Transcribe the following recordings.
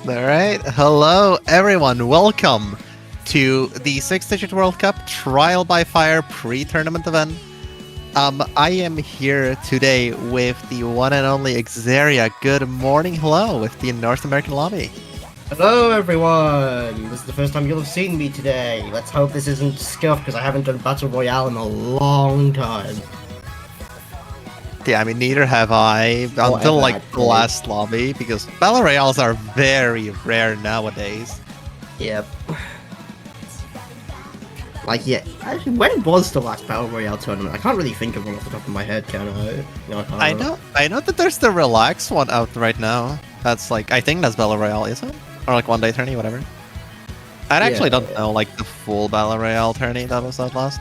Alright, hello everyone, welcome to the 6-digit World Cup Trial by Fire pre-tournament event. I am here today with the one and only Xeria. Good morning, hello, with the North American lobby. Hello everyone! This is the first time you'll have seen me today. Let's hope this isn't scuffed because I haven't done Battle Royale in a long time. Yeah, I mean, neither have I until like the last lobby, because Battle Royales are very rare nowadays. Yep. Like, yeah, actually, when was the last Battle Royale tournament? I can't really think of one off the top of my head, can I? No, I know that there's the Relax one out right now. That's like, I think that's Battle Royale, is it? Or like one day tourney, whatever. I actually don't know like the full Battle Royale tourney that was out last.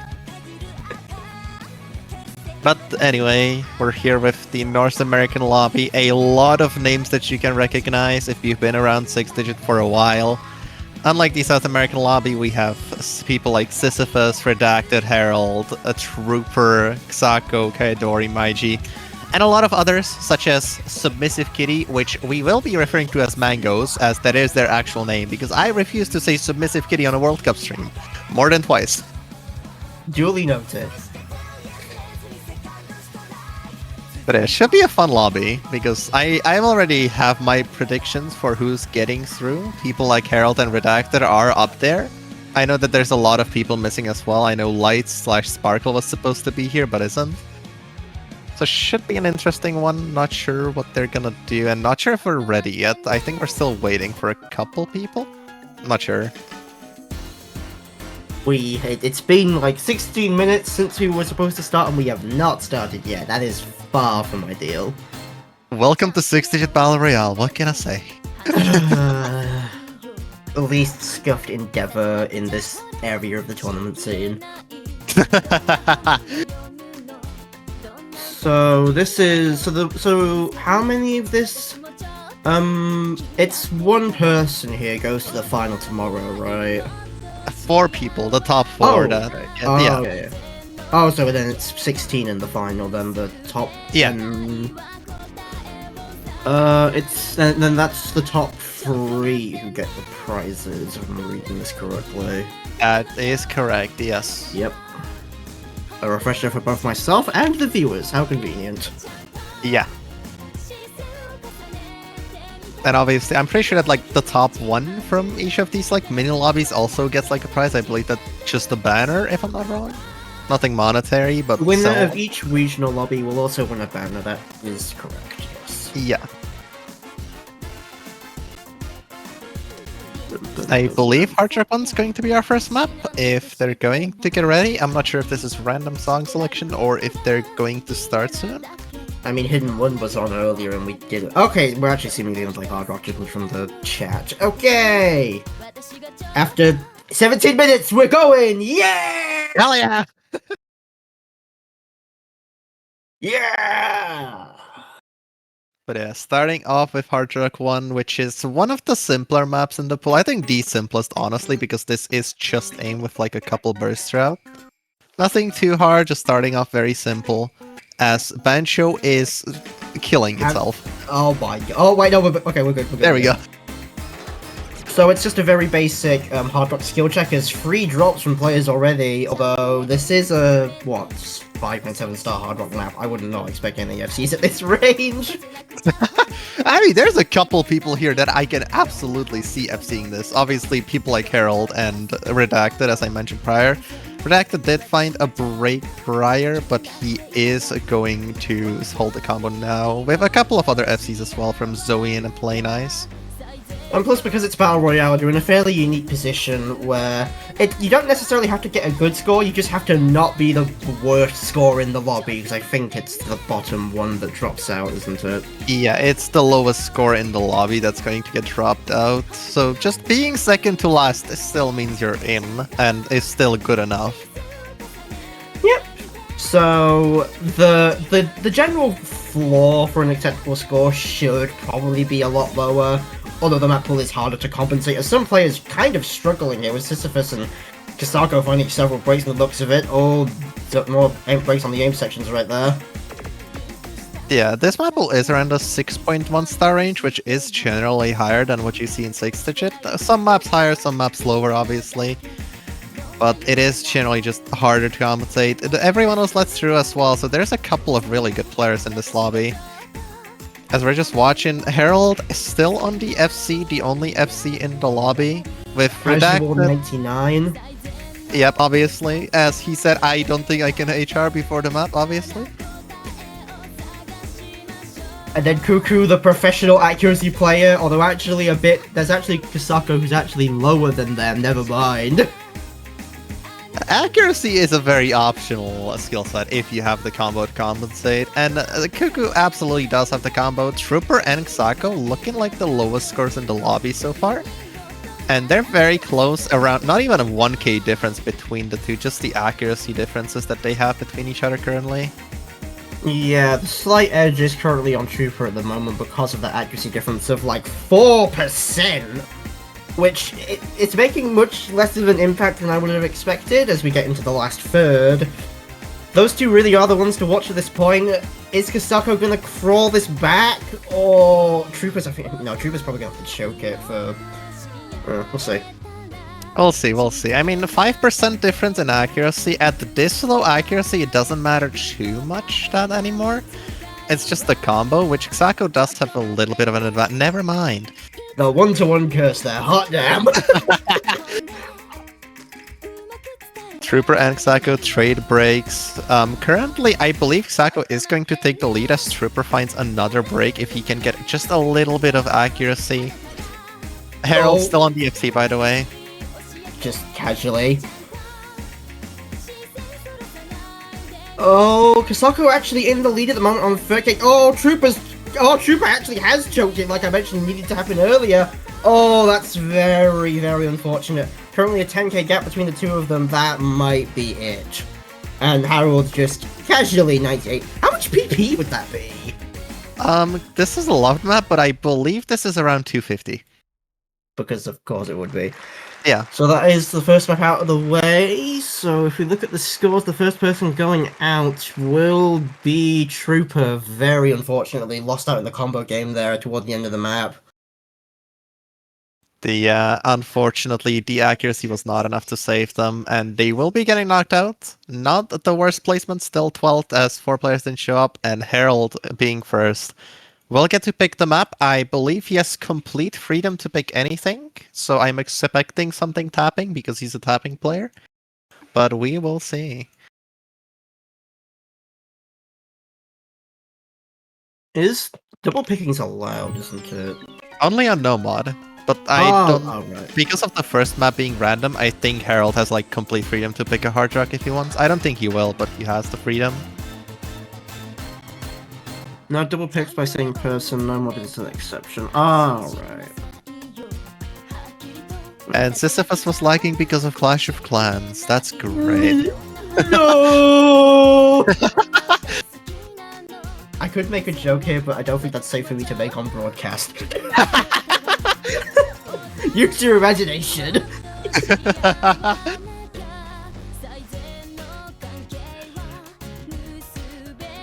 But anyway, we're here with the North American lobby. A lot of names that you can recognize if you've been around 6-digit for a while. Unlike the South American lobby, we have people like Sisyphus, Redacted, Herald, a Trooper, Xako, Kaedori, Maiji, and a lot of others, such as Submissive Kitty, which we will be referring to as Mangoes, as that is their actual name, because I refuse to say Submissive Kitty on a World Cup stream. More than twice. Duly noted. But it should be a fun lobby, because I already have my predictions for who's getting through. People like Herald and Redacted are up there. I know that there's a lot of people missing as well. I know Lights/Sparkle was supposed to be here, but isn't. So should be an interesting one. Not sure what they're gonna do, and not sure if we're ready yet. I think we're still waiting for a couple people. I'm not sure. It's been like 16 minutes since we were supposed to start, and we have not started yet. That is far from ideal. Welcome to 6-digit Battle Royale, what can I say? The least scuffed endeavor in this area of the tournament scene. So this is so how many of this? It's one person here goes to the final tomorrow, right? 4 people, the top 4. Oh, okay. Yeah. Okay. Oh, so then it's 16 in the final, then the top 10... then that's the top 3 who get the prizes, if I'm reading this correctly. That is correct, yes. Yep. A refresher for both myself and the viewers, how convenient. Yeah. And obviously, I'm pretty sure that like the top 1 from each of these like mini lobbies also gets like a prize. I believe that just the banner, if I'm not wrong. Nothing monetary, but the winner of each regional lobby will also win a banner. That is correct. Yes. Yeah. I believe Hard Rock 1's going to be our first map. If they're going to get ready, I'm not sure if this is random song selection or if they're going to start soon. I mean, Hidden 1 was on earlier and we did it. Okay, we're actually seeing the like Hard Rock just from the chat. Okay! After 17 minutes, we're going! Yeah! Hell yeah! Yeah! But yeah, starting off with Hard Rock 1, which is one of the simpler maps in the pool. I think the simplest, honestly, because this is just aimed with like a couple bursts throughout. Nothing too hard, just starting off very simple. As Bancho is killing itself. Oh my god. Oh wait, no, okay, we're good. There we go. So it's just a very basic Hard Rock skill check. There's 3 drops from players already, although this is a, what, 5.7 star Hard Rock map. I would not expect any FCs at this range. I mean, there's a couple people here that I can absolutely see FCing this. Obviously, people like Herald and Redacted, as I mentioned prior. Redacted did find a break prior, but he is going to hold the combo now with a couple of other FCs as well from Zoe and Play Nice. And plus, because it's Battle Royale, you're in a fairly unique position where you don't necessarily have to get a good score, you just have to not be the worst score in the lobby, because I think it's the bottom one that drops out, isn't it? Yeah, it's the lowest score in the lobby that's going to get dropped out. So just being second to last still means you're in, and is still good enough. Yep. So the general floor for an acceptable score should probably be a lot lower, although the map pool is harder to compensate, as some players kind of struggling here with Sisyphus and Kasako finding several breaks in the looks of it. Oh, more breaks on the aim sections right there. Yeah, this map pool is around a 6.1 star range, which is generally higher than what you see in 6-digit. Some maps higher, some maps lower, obviously. But it is generally just harder to compensate. Everyone was let through as well, so there's a couple of really good players in this lobby. As we're just watching, Harold is still on the FC, the only FC in the lobby, with Redacted. Redacted. 99. Yep, obviously. As he said, I don't think I can HR before the map, obviously. And then Cuckoo, the professional accuracy player, although actually there's actually Kasako who's actually lower than them, never mind. Accuracy is a very optional skill set if you have the combo to compensate, and Cuckoo absolutely does have the combo. Trooper and Xako looking like the lowest scores in the lobby so far, and they're very close, around not even a 1k difference between the two, just the accuracy differences that they have between each other currently. Yeah, the slight edge is currently on Trooper at the moment because of the accuracy difference of like 4%. Which, it's making much less of an impact than I would have expected as we get into the last third. Those two really are the ones to watch at this point. Is Kasako gonna crawl this back? Or Trooper's, Trooper's probably gonna have to choke it for... we'll see. We'll see. I mean, 5% difference in accuracy. At this low accuracy, it doesn't matter too much that anymore. It's just the combo, which Xako does have a little bit of an advantage. Never mind. The one-to-one curse there, hot damn! Trooper and Xako trade breaks. Currently, I believe Xako is going to take the lead as Trooper finds another break if he can get just a little bit of accuracy. Harold's still on the FC, by the way. Just casually. Oh, Kasako actually in the lead at the moment on third kick. Trooper actually has choked it, like I mentioned, needed to happen earlier. Oh, that's very, very unfortunate. Currently a 10k gap between the two of them, that might be it. And Harold just casually 98. How much PP would that be? This is a loved map, but I believe this is around 250. Because of course it would be. Yeah. So that is the first map out of the way. So if we look at the scores, the first person going out will be Trooper. Very unfortunately, lost out in the combo game there toward the end of the map. Unfortunately, the accuracy was not enough to save them, and they will be getting knocked out. Not the worst placement, still 12th as 4 players didn't show up, and Harold being first. We'll get to pick the map. I believe he has complete freedom to pick anything, so I'm expecting something tapping because he's a tapping player. But we will see. Double picking's allowed, isn't it? Only on no mod, but right. Because of the first map being random, I think Harold has like complete freedom to pick a hard rock if he wants. I don't think he will, but he has the freedom. No double picks by same person, no mod is an exception. Alright. And Sisyphus was lagging because of Clash of Clans. That's great. No! I could make a joke here, but I don't think that's safe for me to make on broadcast. Use your imagination.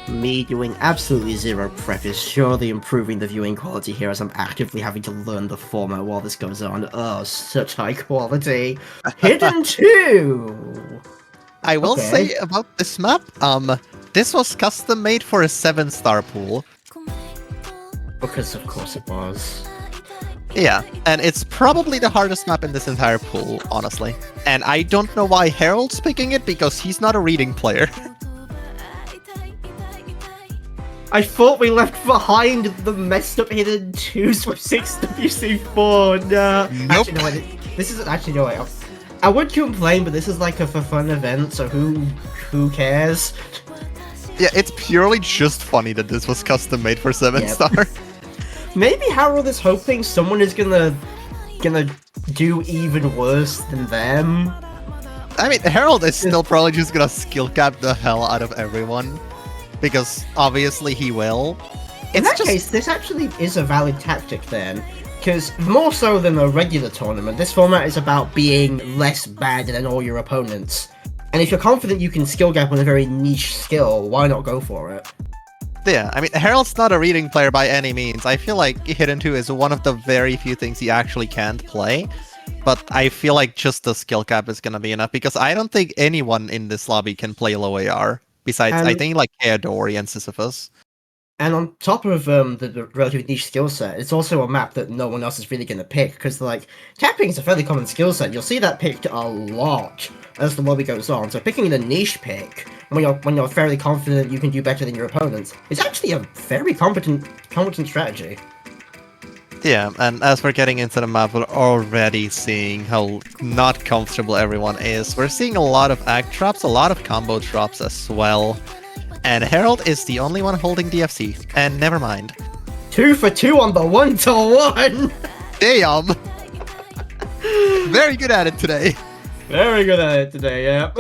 Me doing absolutely zero prep is surely improving the viewing quality here as I'm actively having to learn the format while this goes on. Oh, such high quality. Hidden 2! I will say about this map, this was custom made for a 7-star pool. Because of course it was. Yeah, and it's probably the hardest map in this entire pool, honestly. And I don't know why Harold's picking it, because he's not a reading player. I thought we left behind the messed up hidden 2s with 6WC4. Nah. Nope. Actually, no, this isn't actually no way. I would complain, but this is like a for fun event, so who cares? Yeah, it's purely just funny that this was custom made for 7-star. Maybe Harold is hoping someone is gonna do even worse than them. I mean, Harold is still probably just gonna skill cap the hell out of everyone. Because obviously he will. In that case, this actually is a valid tactic then. Because more so than a regular tournament, this format is about being less bad than all your opponents. And if you're confident you can skill gap on a very niche skill, why not go for it? Yeah, I mean, Harold's not a reading player by any means. I feel like Hidden 2 is one of the very few things he actually can't play. But I feel like just the skill cap is gonna be enough, because I don't think anyone in this lobby can play low AR. Besides, I think like Theodori and Sisyphus. And on top of the relatively niche skill set, it's also a map that no one else is really going to pick, because like tapping is a fairly common skill set. You'll see that picked a lot as the lobby goes on. So picking the niche pick when you're fairly confident you can do better than your opponents is actually a very competent strategy. Yeah, and as we're getting into the map, we're already seeing how not comfortable everyone is. We're seeing a lot of act drops, a lot of combo drops as well. And Harold is the only one holding DFC. And never mind. 2 for 2 on the 1-to-1! Damn! Very good at it today. Very good at it today, yep.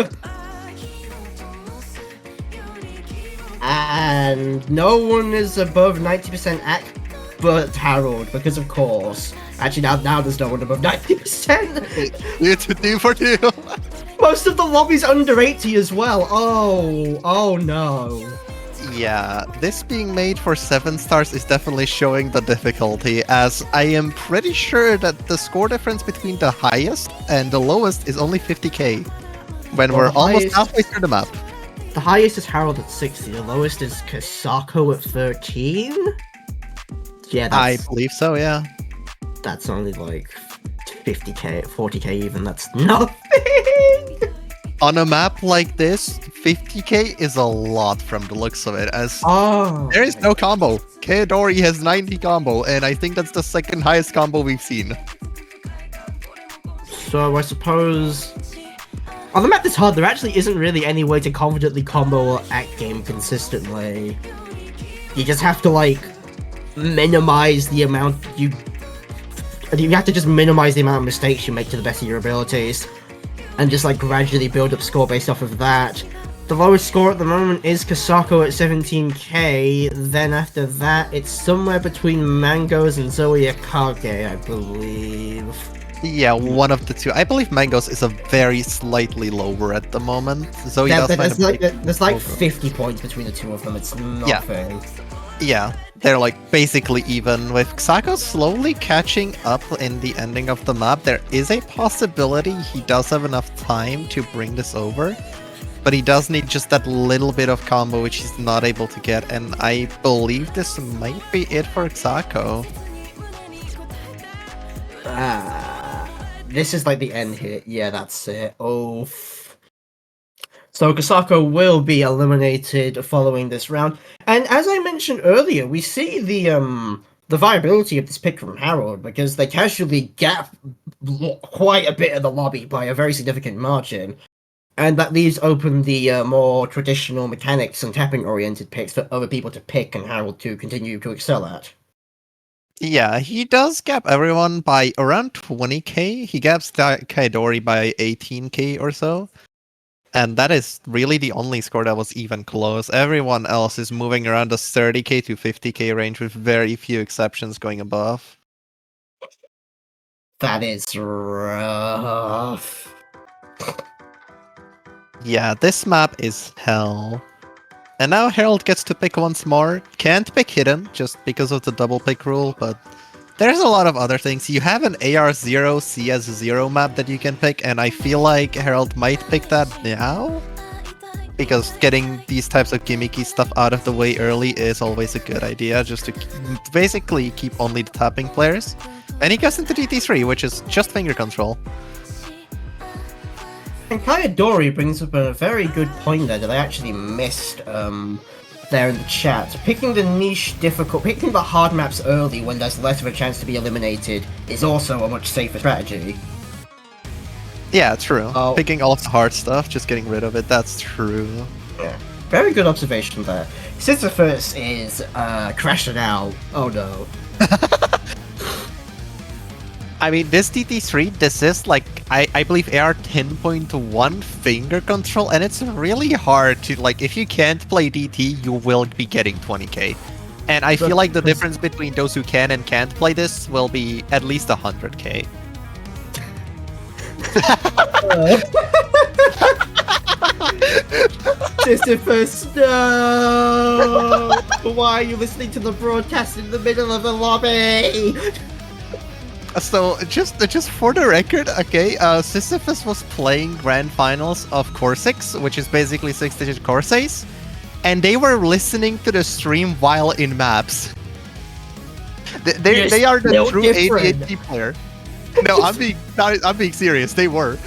And no one is above 90% act but Harold, because of course. Actually, now there's no one above 90%! It's 2 for 2! Most of the lobby's under 80 as well. Oh no. Yeah, this being made for 7 stars is definitely showing the difficulty, as I am pretty sure that the score difference between the highest and the lowest is only 50k, when we're almost halfway through the map. The highest is Harold at 60, the lowest is Kasako at 13? Yeah, I believe so, yeah. That's only like 50k, 40k even, that's nothing! On a map like this, 50k is a lot from the looks of it, as there is no combo. Theodori has 90 combo, and I think that's the second highest combo we've seen. So I suppose... On the map that's hard, there actually isn't really any way to confidently combo or act game consistently. You just have to, like, minimize the amount you have to just minimize the amount of mistakes you make to the best of your abilities. And just like gradually build up score based off of that. The lowest score at the moment is Kasako at 17k, then after that it's somewhere between Mangoes and Zoe Akage, I believe. Yeah, one of the two. I believe Mangoes is a very slightly lower at the moment. Zoe there's like 50 points between the two of them, it's nothing. Yeah, they're like basically even. With Kusako slowly catching up in the ending of the map, there is a possibility he does have enough time to bring this over. But he does need just that little bit of combo which he's not able to get, and I believe this might be it for Kusako. This is like the end hit. Yeah, that's it. Oh. So Kusako will be eliminated following this round. And as I mentioned earlier, we see the viability of this pick from Harold, because they casually gap quite a bit of the lobby by a very significant margin. And that leaves open the more traditional mechanics and tapping-oriented picks for other people to pick and Harold to continue to excel at. Yeah, he does gap everyone by around 20k. He gaps Kaidori by 18k or so. And that is really the only score that was even close. Everyone else is moving around the 30k to 50k range, with very few exceptions going above. That is rough. Yeah, this map is hell. And now Harold gets to pick once more. Can't pick Hidden, just because of the double pick rule, but there's a lot of other things. You have an AR0 CS0 map that you can pick, and I feel like Harold might pick that now, because getting these types of gimmicky stuff out of the way early is always a good idea, just to basically keep only the tapping players. And he goes into GT3, which is just finger control. And Kayadori brings up a very good point there that I actually missed. there in the chat. Picking the picking the hard maps early when there's less of a chance to be eliminated is also a much safer strategy. Yeah, true. Oh. Picking all of the hard stuff, just getting rid of it, that's true. Yeah. Very good observation there. Sisyphus is crashing out. Oh no. I mean, this DT3, this is like, I believe AR 10.1 finger control, and it's really hard to, like, if you can't play DT, you will be getting 20k. And I feel like the difference between those who can and can't play this will be at least 100k. Sisyphus, no! Why are you listening to the broadcast in the middle of a lobby? So, just for the record, okay, Sisyphus was playing Grand Finals of Corsix, which is basically 6-digit Corsace, and they were listening to the stream while in maps. They are the true ADHD player. No, I'm being serious. They were.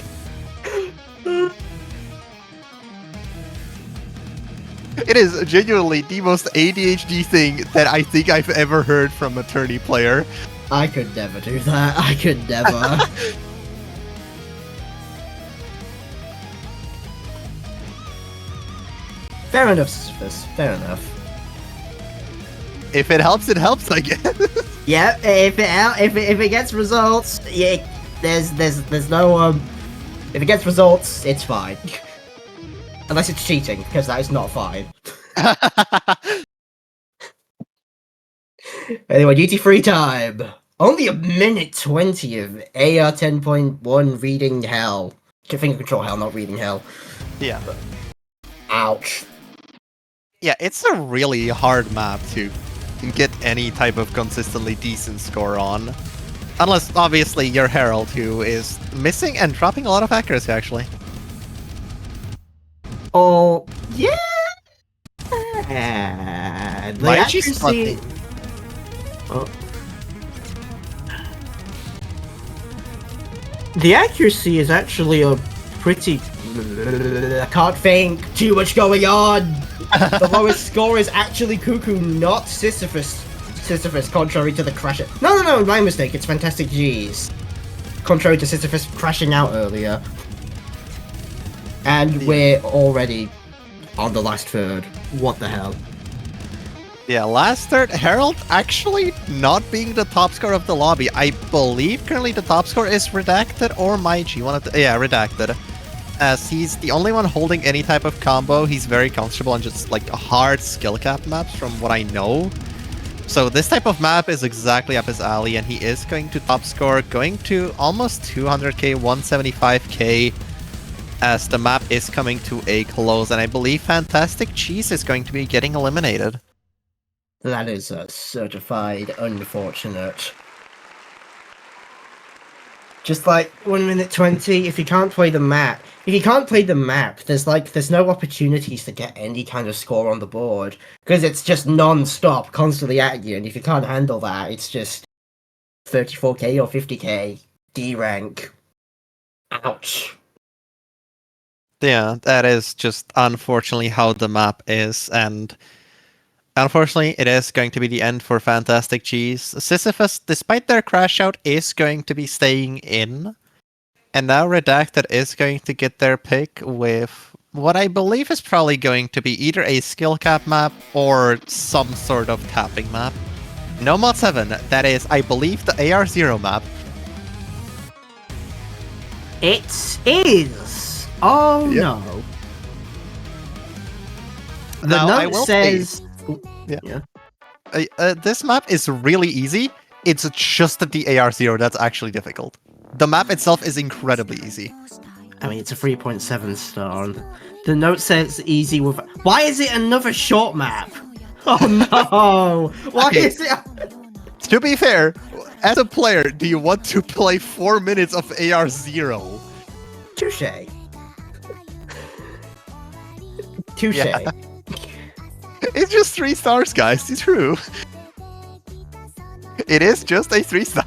It is genuinely the most ADHD thing that I think I've ever heard from a tourney player. I could never do that. I could never. Fair enough, Sisyphus. Fair enough. If it helps, it helps, I guess. Yeah, if it gets results, yeah, there's no if it gets results, it's fine. Unless it's cheating, because that is not fine. Anyway, duty-free time. Only a minute 20 of AR 10.1 reading hell. Finger control hell, not reading hell. Yeah. Ouch. Yeah, it's a really hard map to get any type of consistently decent score on. Unless, obviously, you're Herald, who is missing and dropping a lot of accuracy, actually. Oh, yeah! The Why accuracy... Oh. The accuracy is actually a pretty... I can't think. Too much going on. The lowest score is actually Cuckoo, not Sisyphus. Sisyphus, contrary to the crash. No, my mistake. It's Fantastic G's. Contrary to Sisyphus crashing out earlier. And we're already on the last third. What the hell? Yeah, last third, Herald actually not being the top scorer of the lobby. I believe currently the top score is Redacted or Maiji. Yeah, Redacted. As he's the only one holding any type of combo. He's very comfortable on just like hard skill cap maps from what I know. So this type of map is exactly up his alley, and he is going to top score, going to almost 200k, 175k, as the map is coming to a close, and I believe Fantastic Cheese is going to be getting eliminated. That is certified unfortunate. Just like 1 minute 20, if you can't play the map, there's no opportunities to get any kind of score on the board. Because it's just non-stop, constantly at you, and if you can't handle that, it's just 34k or 50k, D rank. Ouch. Yeah, that is just unfortunately how the map is, and unfortunately it is going to be the end for Fantastic Cheese. Sisyphus, despite their crash out, is going to be staying in. And now Redacted is going to get their pick with what I believe is probably going to be either a skill cap map or some sort of tapping map. No Mod 7, that is, I believe, the AR0 map. It is! Oh Yep. no. The Now, I note will says... Yeah. This map is really easy. It's just the AR0 that's actually difficult. The map itself is incredibly easy. I mean, it's a 3.7 star. The note says easy with... Why is it another short map? Oh no! Why Okay. is it... To be fair, as a player, do you want to play 4 minutes of AR0? Touche. Touche. Yeah. It's just 3 stars, guys. It's true. It is just a 3-star.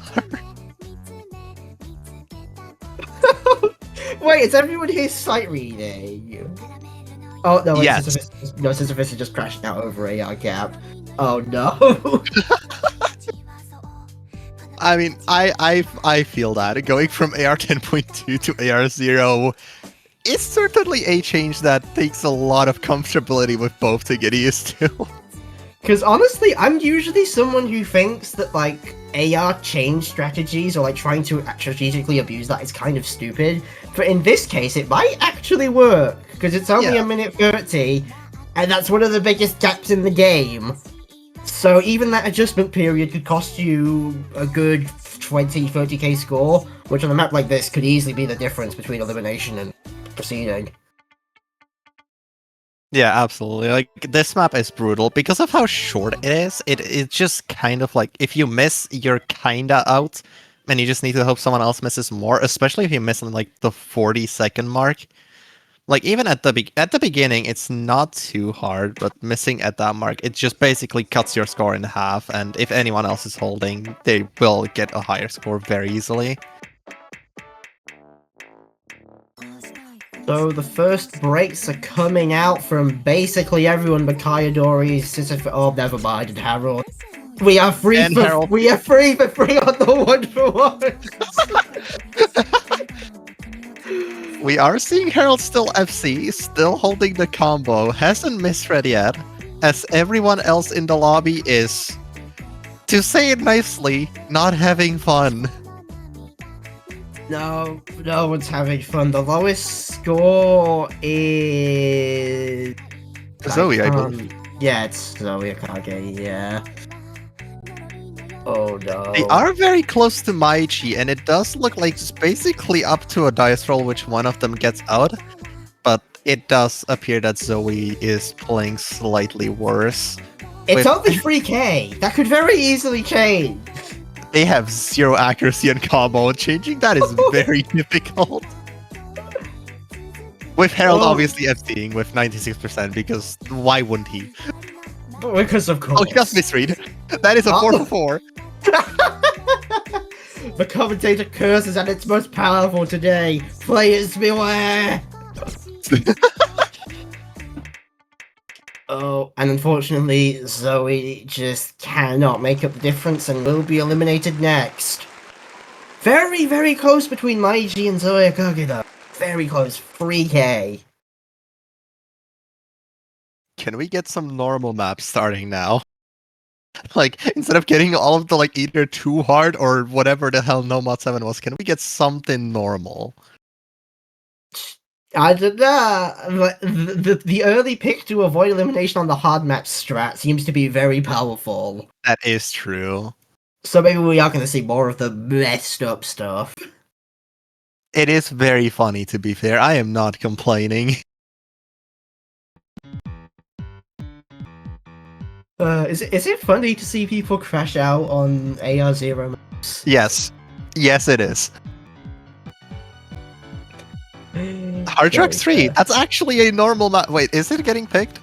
Wait, is everyone here sight reading? Oh no, wait, Yes. Sisyphus is just crashing out over AR gap. Oh no. I mean, I feel that going from AR 10.2 to AR 0 is certainly a change that takes a lot of comfortability with both to get used to. Because honestly, I'm usually someone who thinks that like AR change strategies or like trying to strategically abuse that is kind of stupid. But in this case, it might actually work because it's only Yeah. a minute 30, and that's one of the biggest gaps in the game. So even that adjustment period could cost you a good 20-30k score, which on a map like this could easily be the difference between elimination and proceeding. Yeah, absolutely. Like this map is brutal because of how short it is. It's just kind of like if you miss, you're kinda out, and you just need to hope someone else misses more. Especially if you miss on like the 40-second mark. Like even at the beginning, it's not too hard, but missing at that mark, it just basically cuts your score in half. And if anyone else is holding, they will get a higher score very easily. So the first breaks are coming out from basically everyone but Kayadori, Sisyphus. Oh, never mind, and Harold. We are free And for Harold. we are free for free on the 1-for-1. We are seeing Harold still FC, still holding the combo, hasn't misread yet, as everyone else in the lobby is, to say it nicely, not having fun. No one's having fun. The lowest score is Zoe, I believe. Yeah, it's Zoe Akage. Yeah. Oh no. They are very close to Maichi, and it does look like it's basically up to a dice roll which one of them gets out. But it does appear that Zoe is playing slightly worse. It's only 3k. That could very easily change. They have 0 accuracy and combo, and changing that is very difficult. With Harold obviously FCing with 96%, because why wouldn't he? Because of course. Oh, he does misread. That is a 4-4. The commentator curse is at its most powerful today. Players beware! Oh, and unfortunately, Zoe just cannot make up the difference and will be eliminated next. Very, very close between Maiji and Zoe Akage, though. Very close. 3k. Can we get some normal maps starting now? Like, instead of getting all of the, like, either too hard or whatever the hell No Mod 7 was, can we get something normal? I don't know, but the early pick to avoid elimination on the hard map strat seems to be very powerful. That is true. So maybe we are going to see more of the messed up stuff. It is very funny, to be fair. I am not complaining. Is it funny to see people crash out on AR0 maps? Yes. Yes, it is. Hard Trucks 3, that's actually a normal map. Wait, is it getting picked?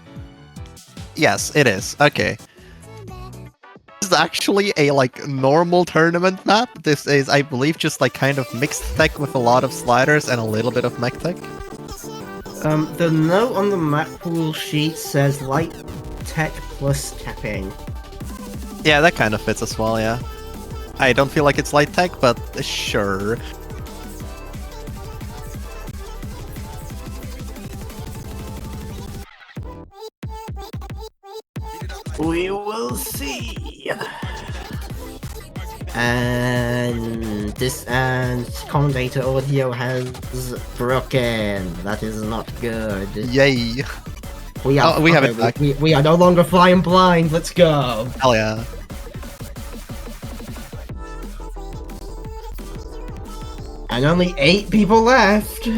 Yes, it is. Okay. This is actually a, like, normal tournament map. This is, I believe, just, like, kind of mixed tech with a lot of sliders and a little bit of mech tech. The note on the map pool sheet says light tech plus tapping. Yeah, that kind of fits as well, yeah. I don't feel like it's light tech, but sure. We will see. And commentator audio has broken. That is not good. Yay. We are. We have it back. We are no longer flying blind. Let's go. Hell yeah. And only 8 people left.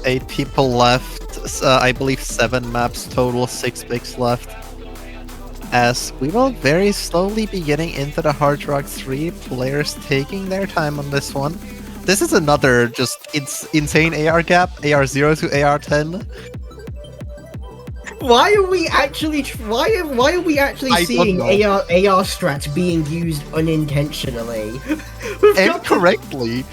8 people left. I believe 7 maps total, 6 picks left. As we will very slowly be getting into the Hard Rock 3, players taking their time on this one. This is another just insane AR gap, AR0 to AR10. Why are we actually why are we actually seeing AR strats being used unintentionally? And correctly.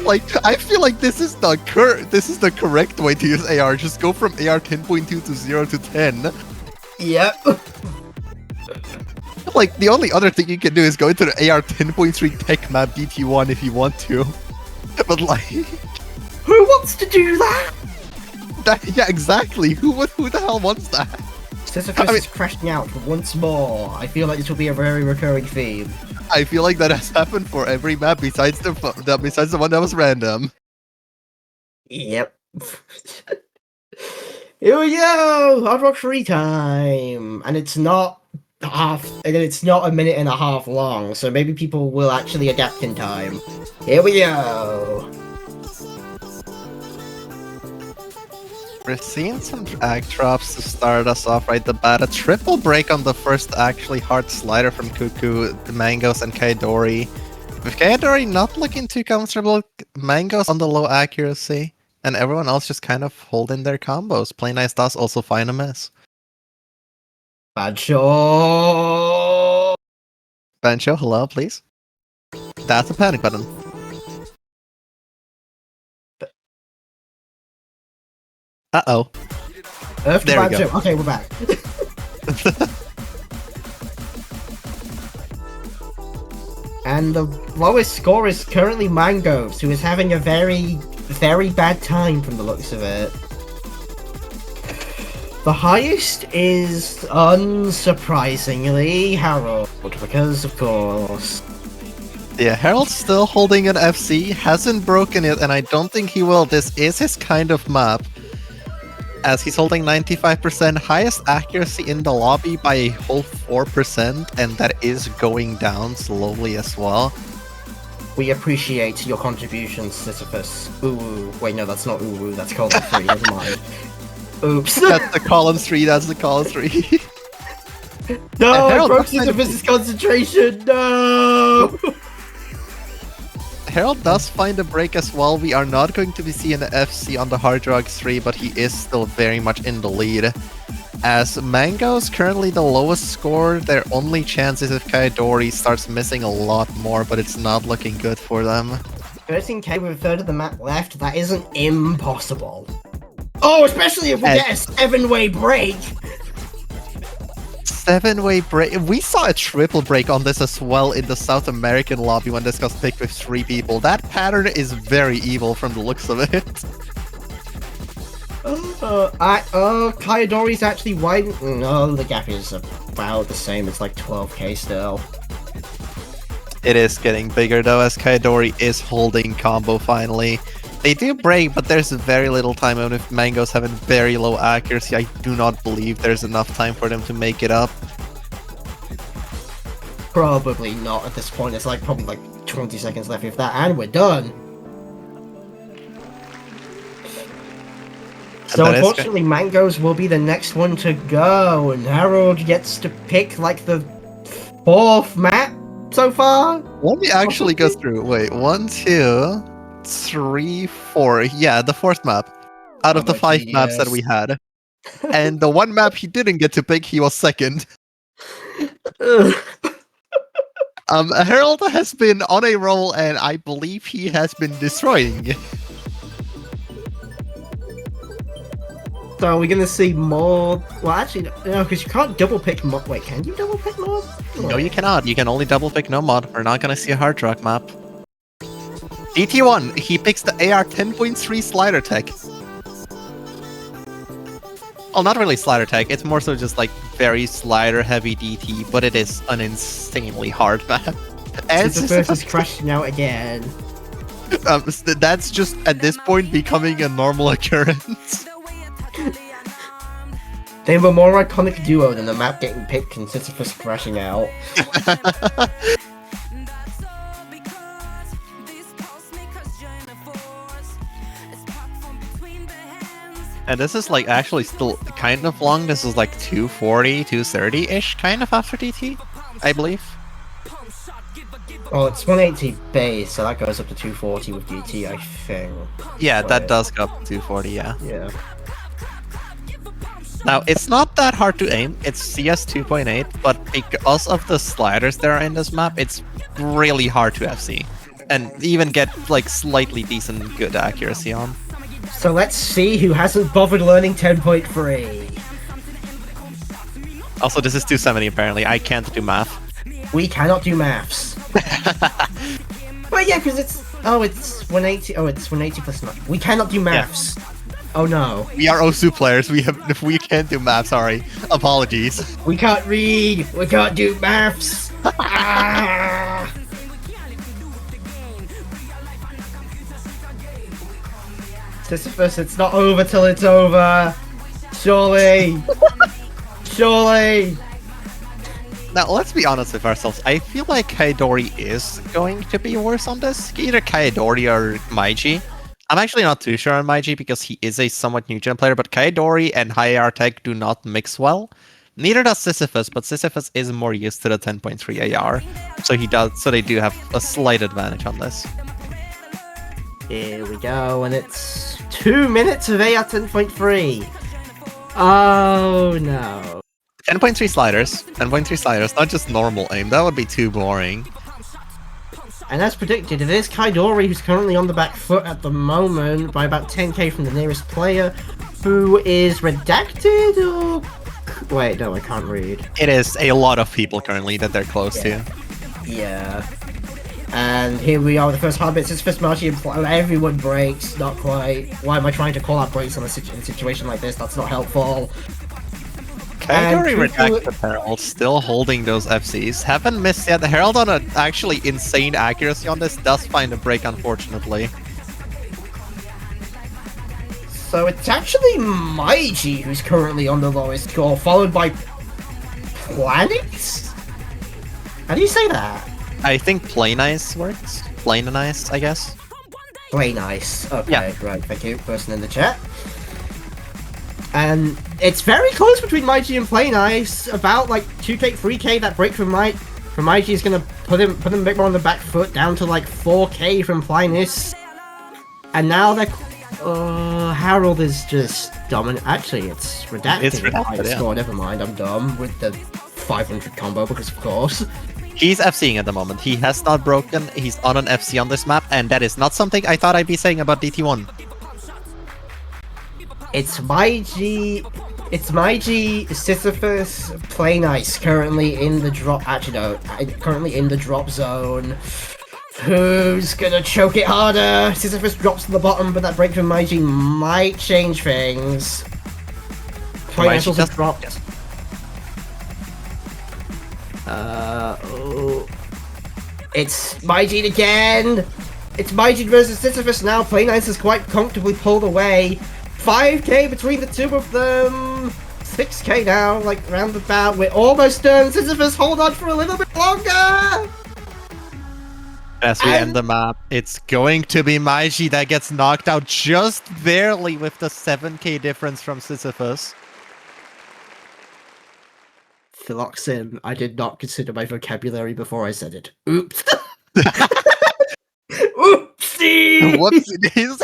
Like, I feel like this is the correct way to use AR. Just go from AR 10.2 to 0 to 10. Yep. Like, the only other thing you can do is go into the AR 10.3 tech map DT1 if you want to. But like, Who wants to do that? yeah, exactly. Who the hell wants that? Sisyphus is crashing out once more. I feel like this will be a very recurring theme. I feel like that has happened for every map besides the one that was random. Yep. Here we go! Hard Rock free time! And it's not a minute and a half long, so maybe people will actually adapt in time. Here we go! We're seeing some drag drops to start us off right the bat. A triple break on the first actually hard slider from Cuckoo, Mangoes, and Kaidori. With Kaidori not looking too comfortable, Mangoes on the low accuracy, and everyone else just kind of holding their combos. Play Nice does also find a miss. Bancho! Bancho, hello, please. That's a panic button. Uh-oh. Earth to There we Bancho. go. Okay, we're back. And the lowest score is currently Mangoes, who is having a very, very bad time from the looks of it. The highest is, unsurprisingly, Harold, because of course. Yeah, Harold's still holding an FC, hasn't broken it, and I don't think he will. This is his kind of map, as he's holding 95%, highest accuracy in the lobby by a whole 4%, and that is going down slowly as well. We appreciate your contributions, Sisyphus. Ooh, wait, no, that's not ooh, that's column 3, never mind. Oops. That's the column 3, that's the column 3. No, I Harold, broke Sisyphus' concentration, no! Harold does find a break as well. We are not going to be seeing the FC on the Hard Rock 3, but he is still very much in the lead. As Mango's currently the lowest score, their only chance is if Kaidori starts missing a lot more, but it's not looking good for them. 13k with a third of the map left, that isn't impossible. Oh, especially if we get a 7-way break! 7-way break. We saw a triple break on this as well in the South American lobby when this got picked with 3 people. That pattern is very evil from the looks of it. Kaidori's actually widened. No, the gap is about the same. It's like 12k still. It is getting bigger though, as Kaidori is holding combo finally. They do break, but there's very little time, and if Mango's having very low accuracy, I do not believe there's enough time for them to make it up. Probably not at this point. It's like probably like 20 seconds left if that, and we're done. So unfortunately, Mangoes will be the next one to go, and Harold gets to pick like the 4th map so far. Let me actually go through. Wait, 1, 2, 3, 4. Yeah, the 4th map out of the 5 maps that we had. And the one map he didn't get to pick, he was second. Harold has been on a roll, and I believe he has been destroying. So we're gonna see more. Well, actually, no, because you can't double pick mod. Wait, can you double pick mod? No, you cannot. You can only double pick no mod. We're not gonna see a hard rock map. DT1, he picks the AR 10.3 slider tech. Well, not really slider tech. It's more so just like very slider heavy DT, but it is an insanely hard map. And Sisyphus is crashing out again. That's just at this point becoming a normal occurrence. They were more iconic duo than the map getting picked and Sisyphus crashing out. And this is like actually still kind of long. This is like 240, 230-ish kind of after DT, I believe. Well, it's 180 base, so that goes up to 240 with DT, I think. Yeah, that does go up to 240, yeah. Yeah. Now, it's not that hard to aim. It's CS 2.8, but because of the sliders that are in this map, it's really hard to FC. and even get like slightly decent good accuracy on. So let's see who hasn't bothered learning 10.3. Also, this is 270 apparently. I can't do math. We cannot do maths. But yeah, because it's 180. Oh, it's 180 plus 9. We cannot do maths. Yeah. Oh no. We are OSU players. We can't do math. Sorry. Apologies. We can't read. We can't do maths. Ah! Sisyphus, it's not over till it's over. Surely. Surely. Now, let's be honest with ourselves. I feel like Kaidori is going to be worse on this. Either Kaidori or Maiji. I'm actually not too sure on Maiji because he is a somewhat new gen player, but Kaidori and high AR tech do not mix well. Neither does Sisyphus, but Sisyphus is more used to the 10.3 AR, so they do have a slight advantage on this. Here we go, and it's 2 minutes of AR 10.3. Oh no. 10.3 sliders, 10.3 sliders, not just normal aim. That would be too boring. And as predicted, it is Kaidori who's currently on the back foot at the moment by about 10k from the nearest player, who is redacted or... Wait, no, I can't read. It is a lot of people currently that they're close to. Yeah. And here we are with the first hard bits. It's first Marty, everyone breaks, not quite. Why am I trying to call out breaks in a situation like this? That's not helpful. Kaidori redacted Herald, still holding those FCs. Haven't missed yet. The Herald on an actually insane accuracy on this does find a break, unfortunately. So it's actually Maiji who's currently on the lowest score, followed by Planet? How do you say that? I think Play Nice works. Play Nice, I guess. Play Nice. Okay, yeah. Right, thank you, person in the chat. And it's very close between Maiji and Play Nice. About like 2k, 3k. That break from Maiji is gonna put him a bit more on the back foot, down to like 4k from Play Nice. And now they're Harold is just dominant. Actually, it's redacted. It's redacted, yeah. Score. Never mind, I'm dumb with the 500 combo because of course. He's FCing at the moment. He has not broken. He's on an FC on this map, and that is not something I thought I'd be saying about DT1. It's Maiji, Sisyphus, Play Nice currently in the drop. Actually, no, currently in the drop zone. Who's gonna choke it harder? Sisyphus drops to the bottom, but that break from Maiji might change things. Play Nice also dropped. Yes. It's Maiji again. It's Maiji versus Sisyphus now. Play Nice has quite comfortably pulled away. 5k between the two of them. 6k now, like roundabout. We're almost done. Sisyphus, hold on for a little bit longer. As we end the map, it's going to be Maiji that gets knocked out just barely with the 7k difference from Sisyphus. Philoxin, I did not consider my vocabulary before I said it. Oops. Oopsie! Whoopsie!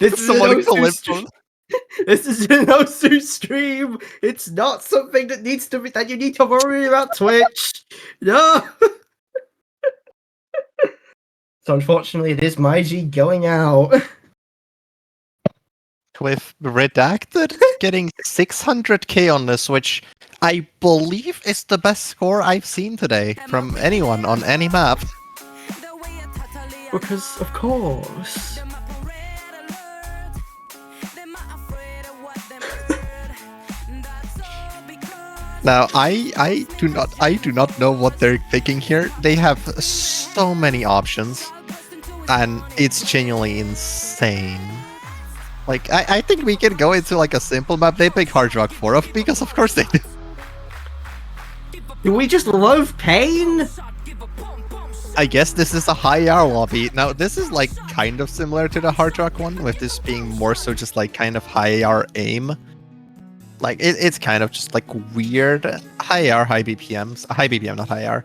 This is an Osu stream. It's not something that needs to be that you need to worry about Twitch. No. So unfortunately, it is Maiji going out. With Redacted getting 600k on this, which I believe is the best score I've seen today from anyone on any map. Because, of course. Now, I do not know what they're thinking here. They have so many options, and it's genuinely insane. Like, I think we can go into like a simple map. They pick Hard Rock 4 because of course they do. Do we just love pain? I guess this is a high R lobby. Now, this is like kind of similar to the Hard Rock one, with this being more so just like kind of high R aim. Like, it's kind of just like weird high R, high BPMs. High BPM, not high R.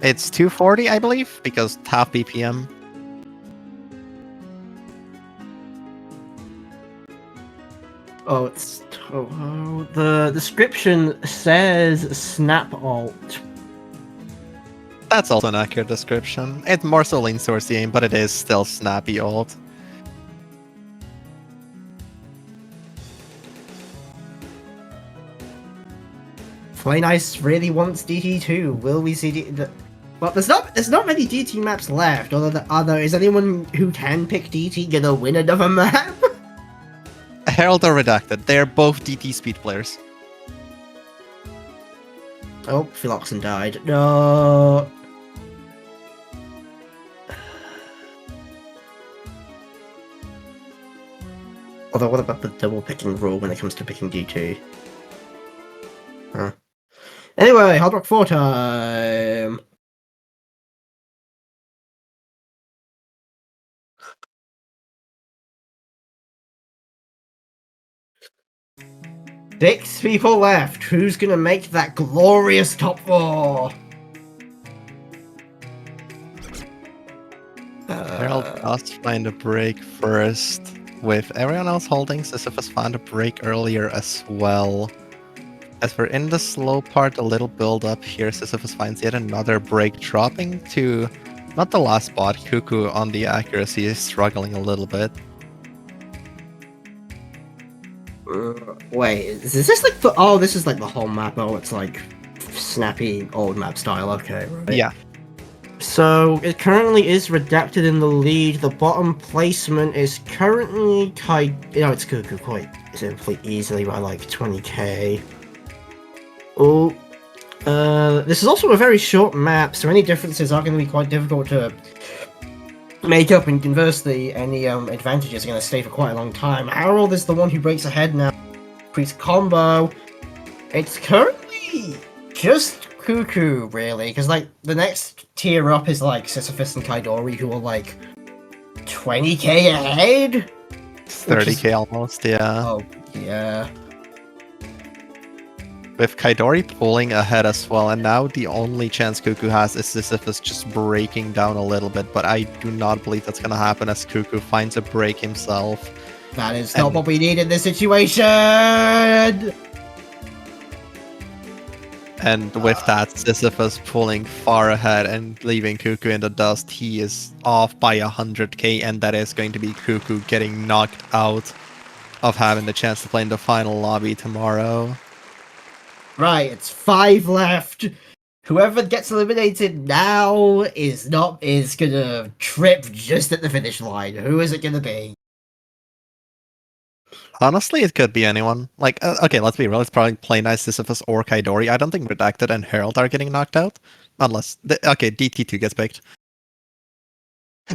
It's 240, I believe, because half BPM. Oh, the description says snap alt. That's also an accurate description. It more so leans towards the aim, but it is still snappy old. Play Nice really wants DT2. Will we see Well, there's not many DT maps left. Although, is anyone who can pick DT gonna win another map? Herald or Redacted, they're both DT speed players. Oh, Philoxen died. No. Although, what about the double picking rule when it comes to picking D2? Huh. Anyway, Hard Rock 4 time! Six people left. Who's gonna make that glorious top 4? Herald must find a break first. With everyone else holding, Sisyphus found a break earlier as well. As we're in the slow part, a little build up here, Sisyphus finds yet another break, dropping to not the last spot. Cuckoo on the accuracy is struggling a little bit. Wait, is this like the... Oh, this is like the whole map. Oh, it's like snappy old map style. Okay, right. Yeah. So, it currently is Redacted in the lead. The bottom placement is currently it's Cuckoo quite simply easily by like 20k. Oh, this is also a very short map, so any differences are going to be quite difficult to make up, and conversely, any advantages are going to stay for quite a long time. Harold is the one who breaks ahead now. Priest combo. It's currently just Cuckoo, really, because like the next tier up is like Sisyphus and Kaidori, who are like 20k ahead. 30k almost, yeah. Oh, yeah. With Kaidori pulling ahead as well, and now the only chance Cuckoo has is Sisyphus just breaking down a little bit, but I do not believe that's gonna happen as Cuckoo finds a break himself. That is not what we need in this situation! And with that, Sisyphus pulling far ahead and leaving Cuckoo in the dust. He is off by 100k, and that is going to be Cuckoo getting knocked out of having the chance to play in the final lobby tomorrow. Right, it's 5 left. Whoever gets eliminated now is gonna trip just at the finish line. Who is it gonna be? Honestly, it could be anyone. Like, okay, let's be real. It's probably Play Nice, Sisyphus, or Kaidori. I don't think Redacted and Herald are getting knocked out. Unless... okay, DT2 gets picked.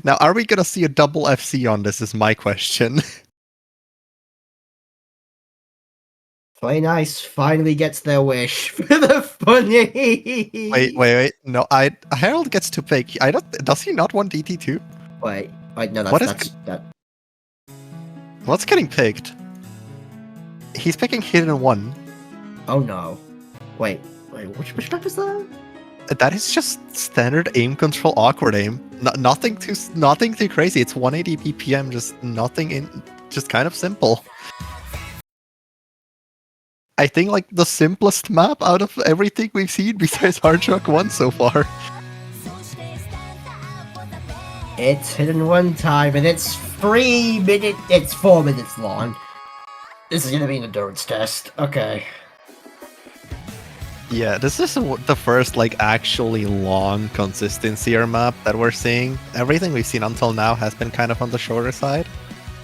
Now, are we gonna see a double FC on this is my question. Play Nice finally gets their wish for the funny. Wait. No, Herald gets to pick. Does he not want DT2? Wait, no, that. What's getting picked? He's picking Hidden 1. Oh no. Wait, which map is that? That is just standard aim control, awkward aim. Nothing too crazy. It's 180 BPM, just kind of simple. I think like the simplest map out of everything we've seen besides Hard Rock 1 so far. It's Hidden 1 time, and it's 4 minutes long. This is gonna be an endurance test. Okay. Yeah, this is the first like actually long consistency map that we're seeing. Everything we've seen until now has been kind of on the shorter side.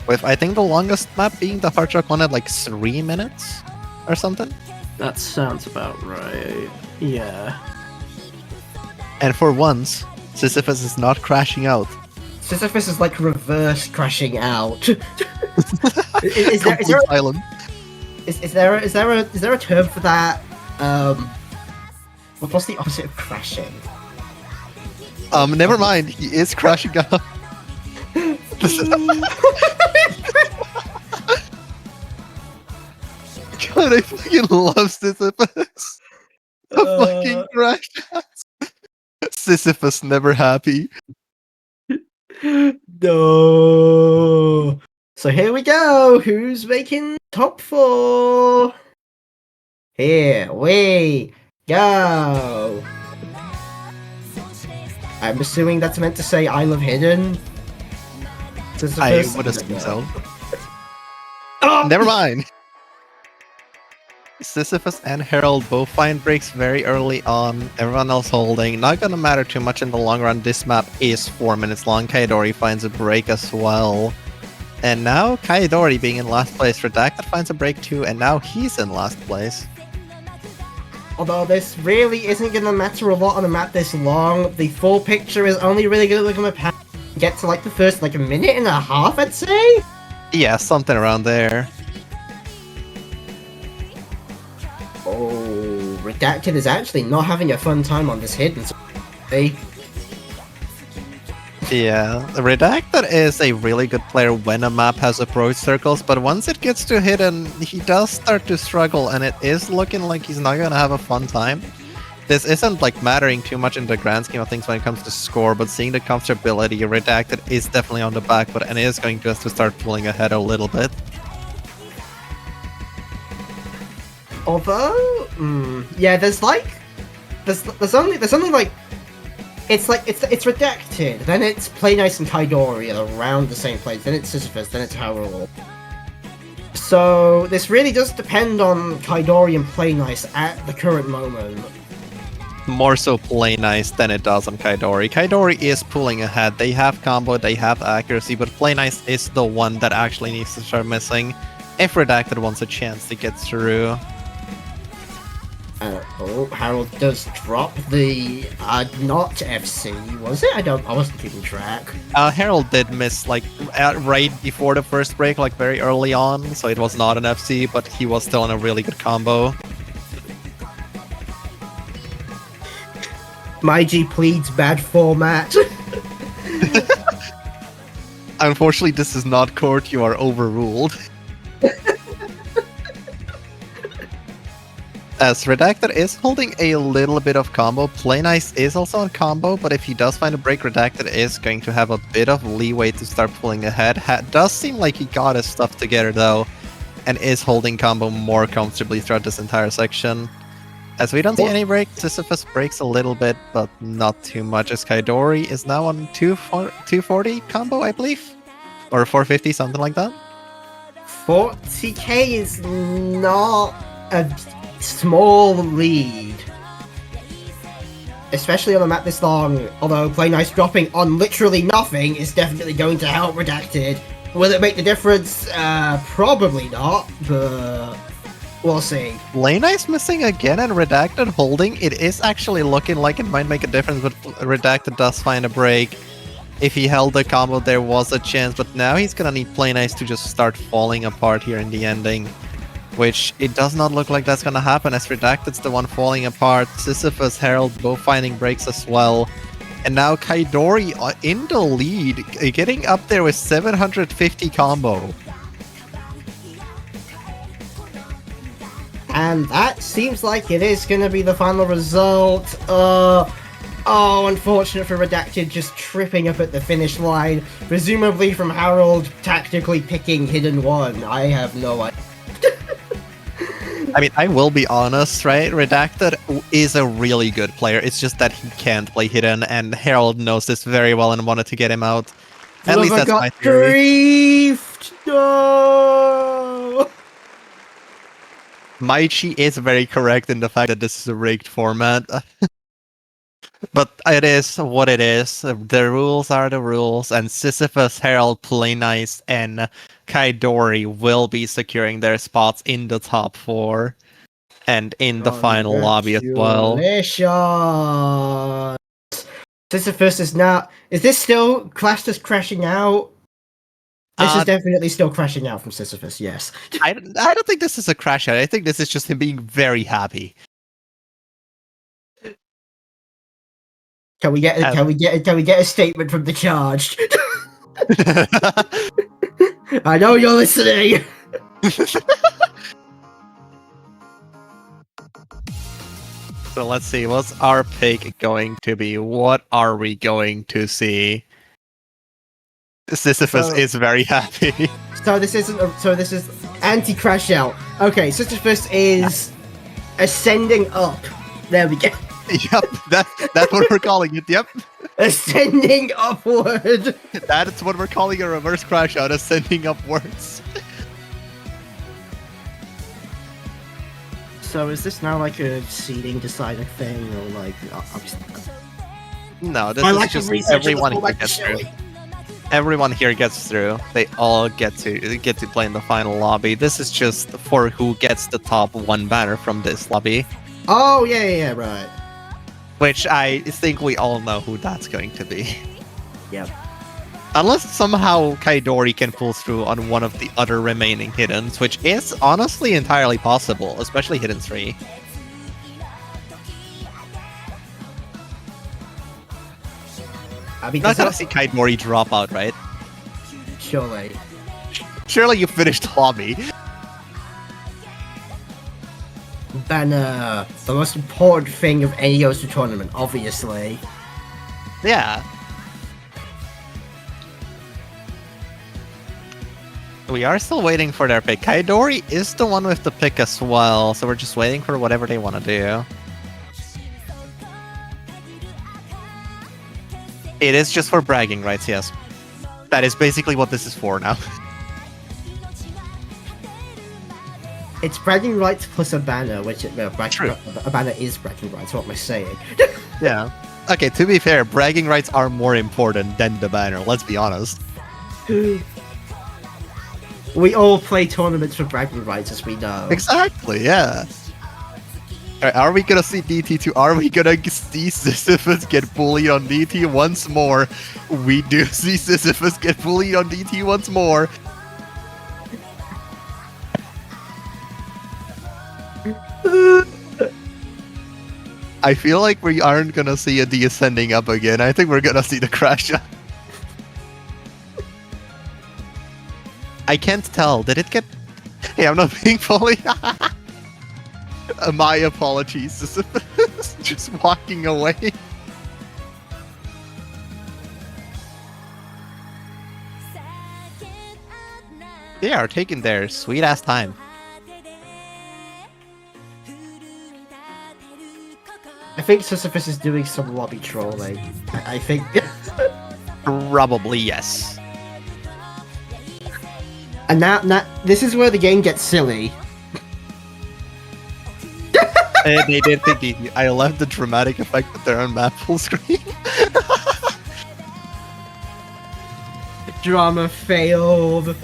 With I think the longest map being the Hard Rock 1 at like 3 minutes or something. That sounds about right. Yeah. And for once, Sisyphus is not crashing out. Sisyphus is like reverse crashing out. is there a term for that? What's the opposite of crashing? Never mind. He is crashing out. God, I fucking love Sisyphus. A fucking crash out. Sisyphus never happy. No. So here we go. Who's making top 4? Here we go. I'm assuming that's meant to say I love hidden. I would assume so. Oh! Never mind. Sisyphus and Herald both find breaks very early on. Everyone else holding. Not gonna matter too much in the long run. This map is 4 minutes long. Kaidori finds a break as well. And now Kaidori being in last place. Redacted finds a break too, and now he's in last place. Although this really isn't gonna matter a lot on a map this long. The full picture is only really gonna look at get to like the first like a minute and a half, I'd say? Yeah, something around there. Oh, Redacted is actually not having a fun time on this hidden. Hey. Yeah, Redacted is a really good player when a map has approach circles, but once it gets to hidden, he does start to struggle, and it is looking like he's not gonna have a fun time. This isn't like mattering too much in the grand scheme of things when it comes to score, but seeing the comfortability, Redacted is definitely on the back foot and is going to have to start pulling ahead a little bit. Although, yeah, there's only like, it's Redacted, then it's Play Nice and Kaidori around the same place, then it's Sisyphus, then it's Harold. So this really does depend on Kaidori and Play Nice at the current moment. More so Play Nice than it does on Kaidori. Kaidori is pulling ahead. They have combo, they have accuracy, but Play Nice is the one that actually needs to start missing if Redacted wants a chance to get through. Harold does drop the not FC, was it? I wasn't keeping track. Harold did miss like right before the first break, like very early on, so it was not an FC, but he was still in a really good combo. My G pleads bad format. Unfortunately, this is not court, you are overruled. As Redacted is holding a little bit of combo, Play Nice is also on combo, but if he does find a break, Redacted is going to have a bit of leeway to start pulling ahead. Does seem like he got his stuff together though, and is holding combo more comfortably throughout this entire section. As we don't see any break, Sisyphus breaks a little bit, but not too much, as Kaidori is now on 240 combo, I believe? Or 450, something like that? 40k is not a small lead. Especially on a map this long, although Play Nice dropping on literally nothing is definitely going to help Redacted. Will it make the difference? Probably not, but we'll see. Play Nice missing again and Redacted holding. It is actually looking like it might make a difference, but Redacted does find a break. If he held the combo, there was a chance, but now he's gonna need Play Nice to just start falling apart here in the ending. Which it does not look like that's gonna happen, as Redacted's the one falling apart. Sisyphus, Herald both finding breaks as well. And now Kaidori in the lead, getting up there with 750 combo. And that seems like it is gonna be the final result. Oh, unfortunate for Redacted, just tripping up at the finish line. Presumably from Harold tactically picking Hidden 1. I have no idea. I mean, I will be honest, right? Redacted is a really good player. It's just that he can't play Hidden, and Harold knows this very well and wanted to get him out. At least that's my theory. Griefed! No! Maichi is very correct in the fact that this is a rigged format. But it is what it is. The rules are the rules, and Sisyphus, Herald, Play Nice, and Kaidori will be securing their spots in the top 4 and in the final lobby as well. Sisyphus is now. Is this still classed as crashing out? This is definitely still crashing out from Sisyphus. Yes. I don't think this is a crash out. I think this is just him being very happy. Can we get a statement from the charged? I know you're listening. So let's see, what's our pick going to be? What are we going to see? Sisyphus is very happy. So this is anti-crash out. Okay, Sisyphus is ascending up. There we go. Yep, that's what we're calling it. Yep. Ascending upward! That's what we're calling a reverse crash out, ascending upwards. So is this now like a seeding decider thing, or like... No, this I is like just the research everyone of the here gets through. Everyone here gets through. They all get to play in the final lobby. This is just for who gets the top one banner from this lobby, Oh, yeah, right. which I think we all know who that's going to be. Yep. Unless somehow Kaidori can pull through on one of the other remaining hiddens, which is honestly entirely possible, especially hidden 3. I mean, Not gonna see Kaidori drop out, right? surely. Surely you finished the lobby. Banner, the most important thing of any Yosu tournament, obviously. Yeah. We are still waiting for their pick. Kaidori is the one with the pick as well, so we're just waiting for whatever they want to do. It is just for bragging rights, yes. That is basically what this is for now. It's bragging rights plus a banner, which True. A banner is bragging rights. What am I saying? Yeah. Okay, to be fair, bragging rights are more important than the banner, let's be honest. We all play tournaments for bragging rights, as we know. Exactly, yeah. Alright, are we gonna see DT2? Are we gonna see Sisyphus get bullied on DT once more? We do see Sisyphus get bullied on DT once more. I feel like we aren't gonna see a descending up again. I think we're gonna see the crash up. I can't tell. Did it get... Hey, I'm not being fully... My apologies. Sisyphus just walking away. They are taking their sweet-ass time. I think Sisyphus is doing some lobby trolling. I think... Probably yes. And now, this is where the game gets silly. They did think I left the dramatic effect that they're on map full screen. Drama failed.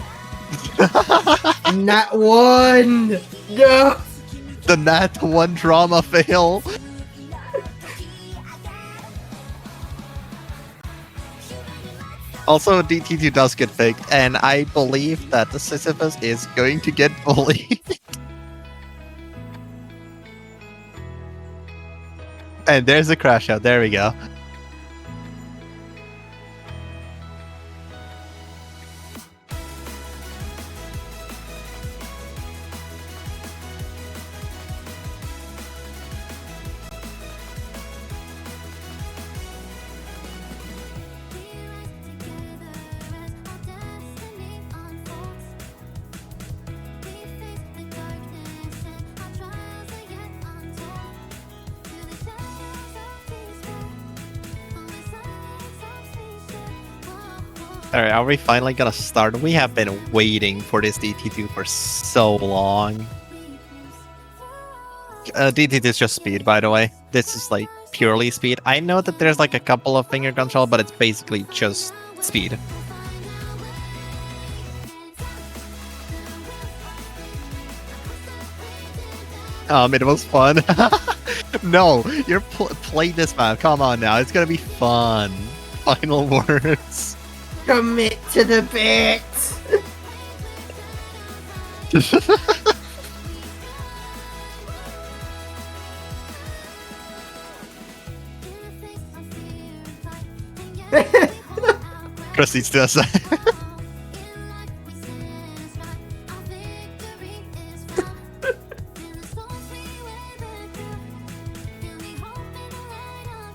Nat 1! No! The Nat 1 drama fail. Also, DT2 does get faked, and I believe that the Sisyphus is going to get bullied. And there's a crash out. There we go. Alright, are we finally gonna start? We have been waiting for this DT2 for so long. DT2 is just speed, by the way. This is like purely speed. I know that there's like a couple of finger control, but it's basically just speed. It was fun. No, you're play this map. Come on now, it's gonna be fun. Final words. Commit to the bit! Proceeds to us.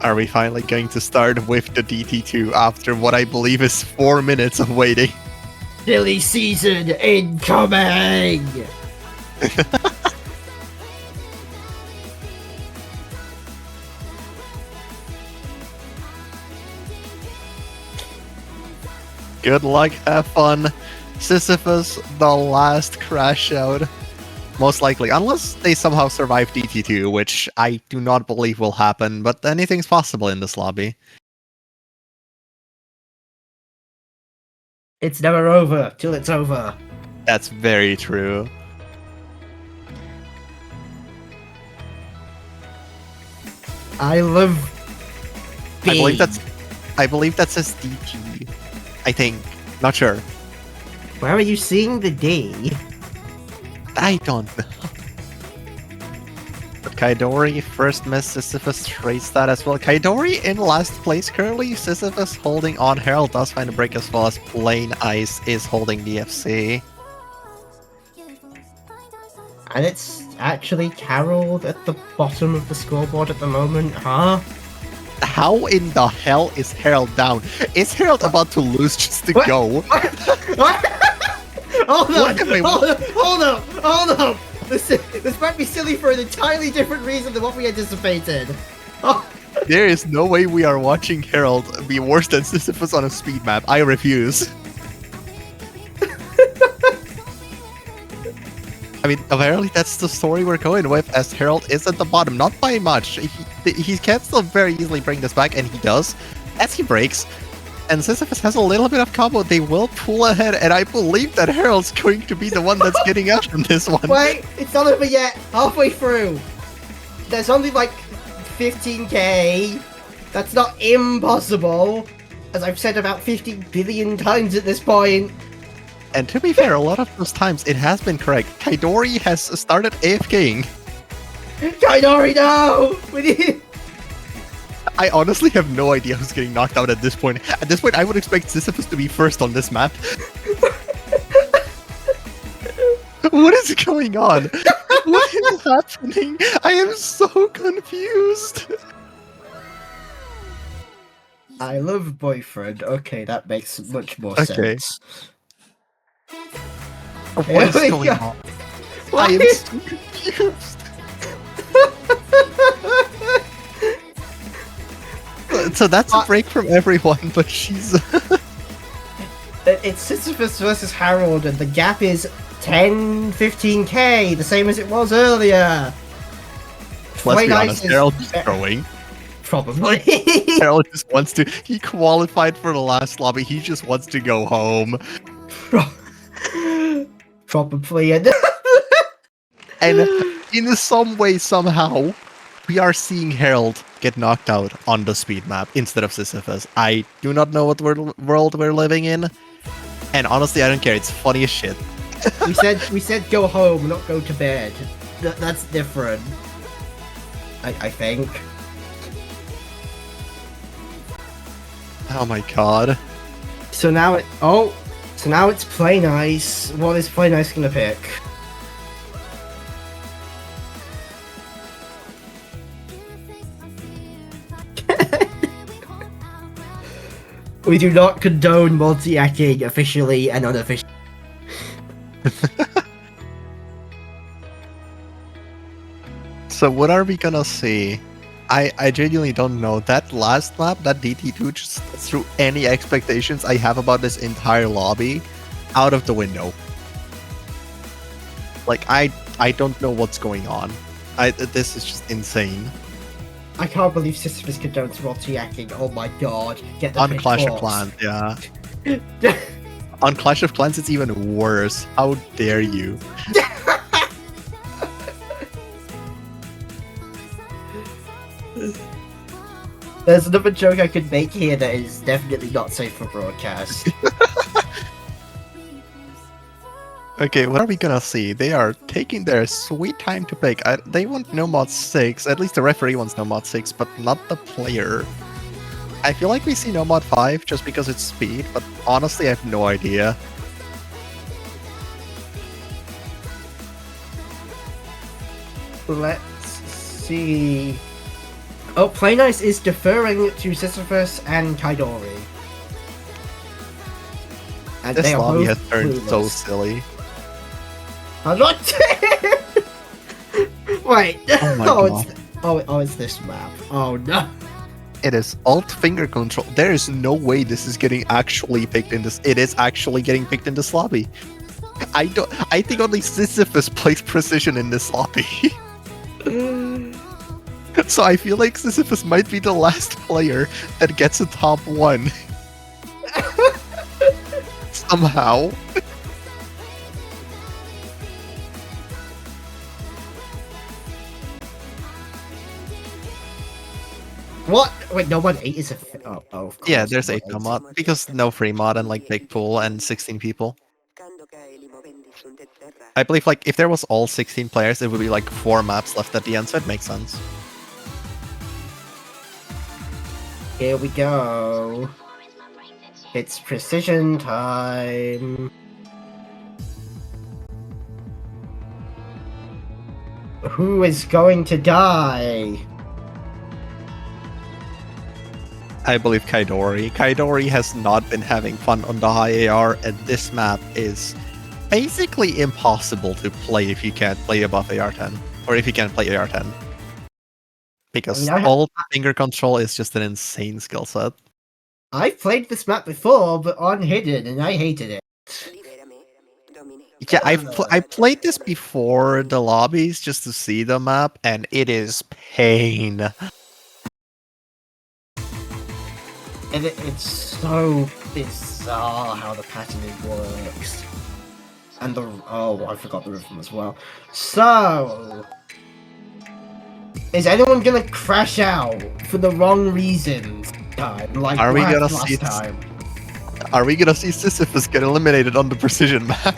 Are we finally going to start with the DT2 after what I believe is 4 minutes of waiting? Silly season incoming! Good luck, have fun. Sisyphus, the last crash out. Most likely, unless they somehow survive DT2, which I do not believe will happen, but anything's possible in this lobby. It's never over till it's over. That's very true. I love B. I believe that says DT. I think. Not sure. Where are you seeing the D? I don't know. But Kaidori first missed Sisyphus trades that as well. Kaidori in last place currently. Sisyphus holding on. Herald does find a break as well as Plain Ice is holding the FC. And it's actually Carol at the bottom of the scoreboard at the moment, huh? How in the hell is Herald down? Is Herald about to lose just to go? Hold up! This might be silly for an entirely different reason than what we anticipated. Oh. There is no way we are watching Herald be worse than Sisyphus on a speed map. I refuse. I mean, apparently that's the story we're going with, as Herald is at the bottom, not by much. He can still very easily bring this back, and he does, as he breaks. And Sisyphus has a little bit of combo. They will pull ahead, and I believe that Herald's going to be the one that's getting out from this one. Wait, it's not over yet. Halfway through. There's only like 15k. That's not impossible, as I've said about 50 billion times at this point. And to be fair, a lot of those times it has been correct. Kaidori has started AFKing. Kaidori, no! I honestly have no idea who's getting knocked out at this point. At this point, I would expect Sisyphus to be first on this map. What is going on? What is happening? I am so confused. I love boyfriend. Okay, that makes much more sense. What is going on? I am so confused. So that's a break from everyone, but she's... It's Sisyphus versus Harold, and the gap is 10-15k, the same as it was earlier. Let's be honest, Harold is throwing. Probably. Harold just wants to... He qualified for the last lobby, he just wants to go home. Probably. And in some way, somehow, we are seeing Herald get knocked out on the speed map instead of Sisyphus. I do not know what world we're living in, and honestly, I don't care. It's funny as shit. we said go home, not go to bed. That's different. I think. Oh my god. So now it's Plain Ice. What is Plain Ice gonna pick? We do not condone multi-hacking officially and unofficially. So what are we gonna see? I genuinely don't know. That last map, that DT2, just threw any expectations I have about this entire lobby out of the window. Like, I don't know what's going on. This is just insane. I can't believe Sisyphus condones multi-hacking. Oh my god. Get the On Clash of Clans, yeah. On Clash of Clans, it's even worse. How dare you? There's another joke I could make here that is definitely not safe for broadcast. Okay, what are we gonna see? They are taking their sweet time to pick. They want no mod 6. At least the referee wants no mod 6, but not the player. I feel like we see no mod 5 just because it's speed, but honestly I have no idea. Let's see. Oh, Plain Ice is deferring to Sisyphus and Kaidori. And This they are lobby has both turned so clueless. silly. I'm not. Wait. Oh my god. It's this map. Oh no. It is alt finger control. There is no way this is getting actually picked in this. It is actually getting picked in this lobby. I don't. I think only Sisyphus plays precision in this lobby. So I feel like Sisyphus might be the last player that gets a top 1. Somehow. What? Wait, no, 1-8 is a. Oh, of course. Yeah, there's 8 1-8. mod because no free mod and like big pool and 16 people. I believe like if there was all 16 players, it would be like 4 maps left at the end, so it makes sense. Here we go. It's precision time. Who is going to die? I believe Kaidori. Kaidori has not been having fun on the high AR, and this map is basically impossible to play if you can't play above AR10. Or if you can't play AR10. Because all finger control is just an insane skill set. I've played this map before, but on Hidden, and I hated it. Yeah, I played this before the lobbies just to see the map, and it is pain. And it's so bizarre how the patterning works. And the... Oh, I forgot the rhythm as well. So... Is anyone gonna crash out for the wrong reasons? Like Are we gonna last see time? Are we gonna see Sisyphus get eliminated on the precision map?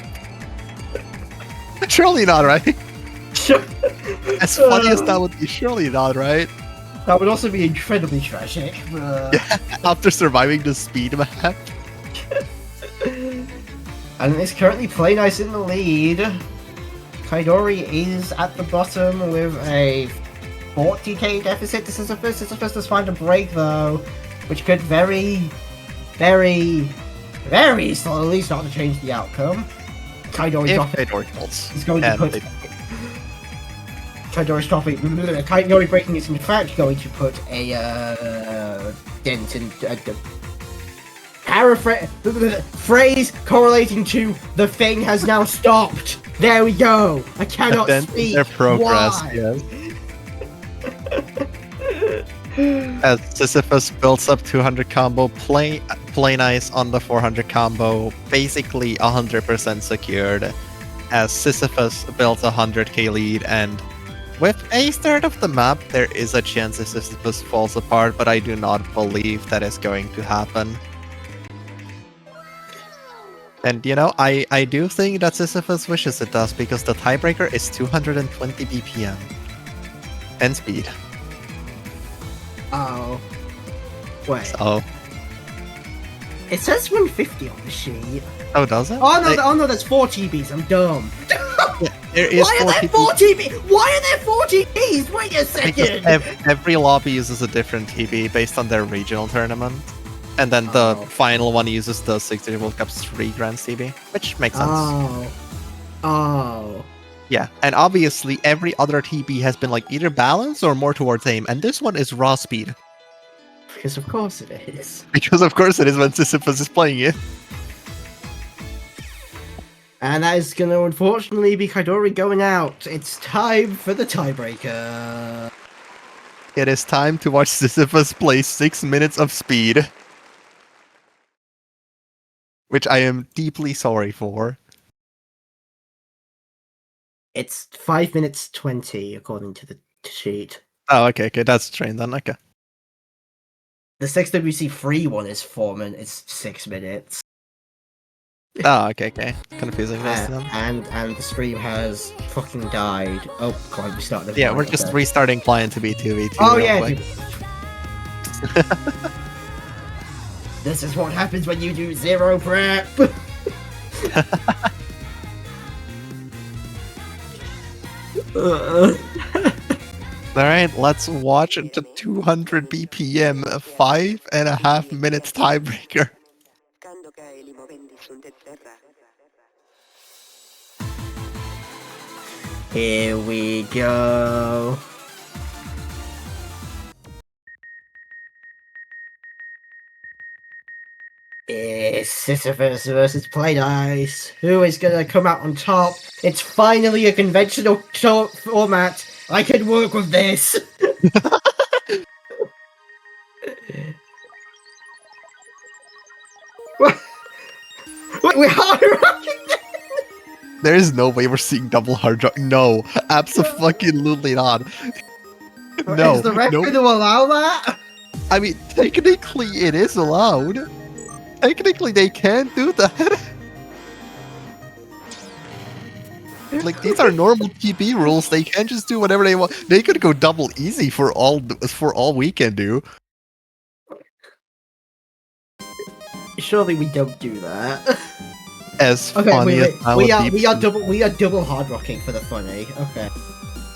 Surely not, right? As funny as that would be, surely not, right? That would also be incredibly tragic. Yeah, after surviving the speed map. And it's currently Play Nice in the lead. Kaidori is at the bottom with a 40k deficit to Sisyphus. Sisyphus is trying to break though, which could very, very, very slowly start to change the outcome. Kaidori is going to put... Kaidori's dropping. Kaidori breaking is in fact going to put a dent in... phrase correlating to the thing has now stopped. There we go. I cannot speak. Their progress, Why? yes. As Sisyphus builds up 200 combo, play nice on the 400 combo, basically 100% secured. As Sisyphus builds a 100k lead, and with a third of the map, there is a chance that Sisyphus falls apart, but I do not believe that is going to happen. And you know, I do think that Sisyphus wishes it does, because the tiebreaker is 220 BPM. And speed. Oh. Wait. So. It says 150 on the sheet. Oh, does it? Oh no, that's 4 TBs, I'm dumb. Yeah, there is Why are there 4 TBs? Why are there 4 TBs? Wait a second! Every lobby uses a different TB based on their regional tournament. And then the final one uses the 6WC World Cup's 3 Grand TB, which makes sense. Oh. Yeah, and obviously every other TB has been like either balanced or more towards aim, and this one is raw speed. Because of course it is. Because of course it is when Sisyphus is playing it. And that is going to unfortunately be Kaidori going out. It's time for the tiebreaker. It is time to watch Sisyphus play 6 minutes of speed. Which I am deeply sorry for. It's 5 minutes 20 according to the sheet. Oh, okay, that's trained then, okay. The 6WC free one is 4 minutes, 6 minutes. Oh, okay. Confusing this then. And the stream has fucking died. Oh god, we started. Yeah, we're just restarting client to be 2v2. Oh yeah. This is what happens when you do zero prep. Alright, let's watch the 200 BPM 5.5 minutes tiebreaker. Here we go. Sisyphus versus Play Ice. Who is gonna come out on top? It's finally a conventional format. I can work with this. We're hard rocking. There is no way we're seeing double hard rock. No, absolutely not. No, Is the record no. going to allow that? I mean, technically it is allowed. Technically they can do that. Like, these are normal TP rules. They can just do whatever they want. They could go double easy for all we can do. Surely we don't do that. As Okay, funny wait. as that We would be. are double hard rocking for the funny. Okay.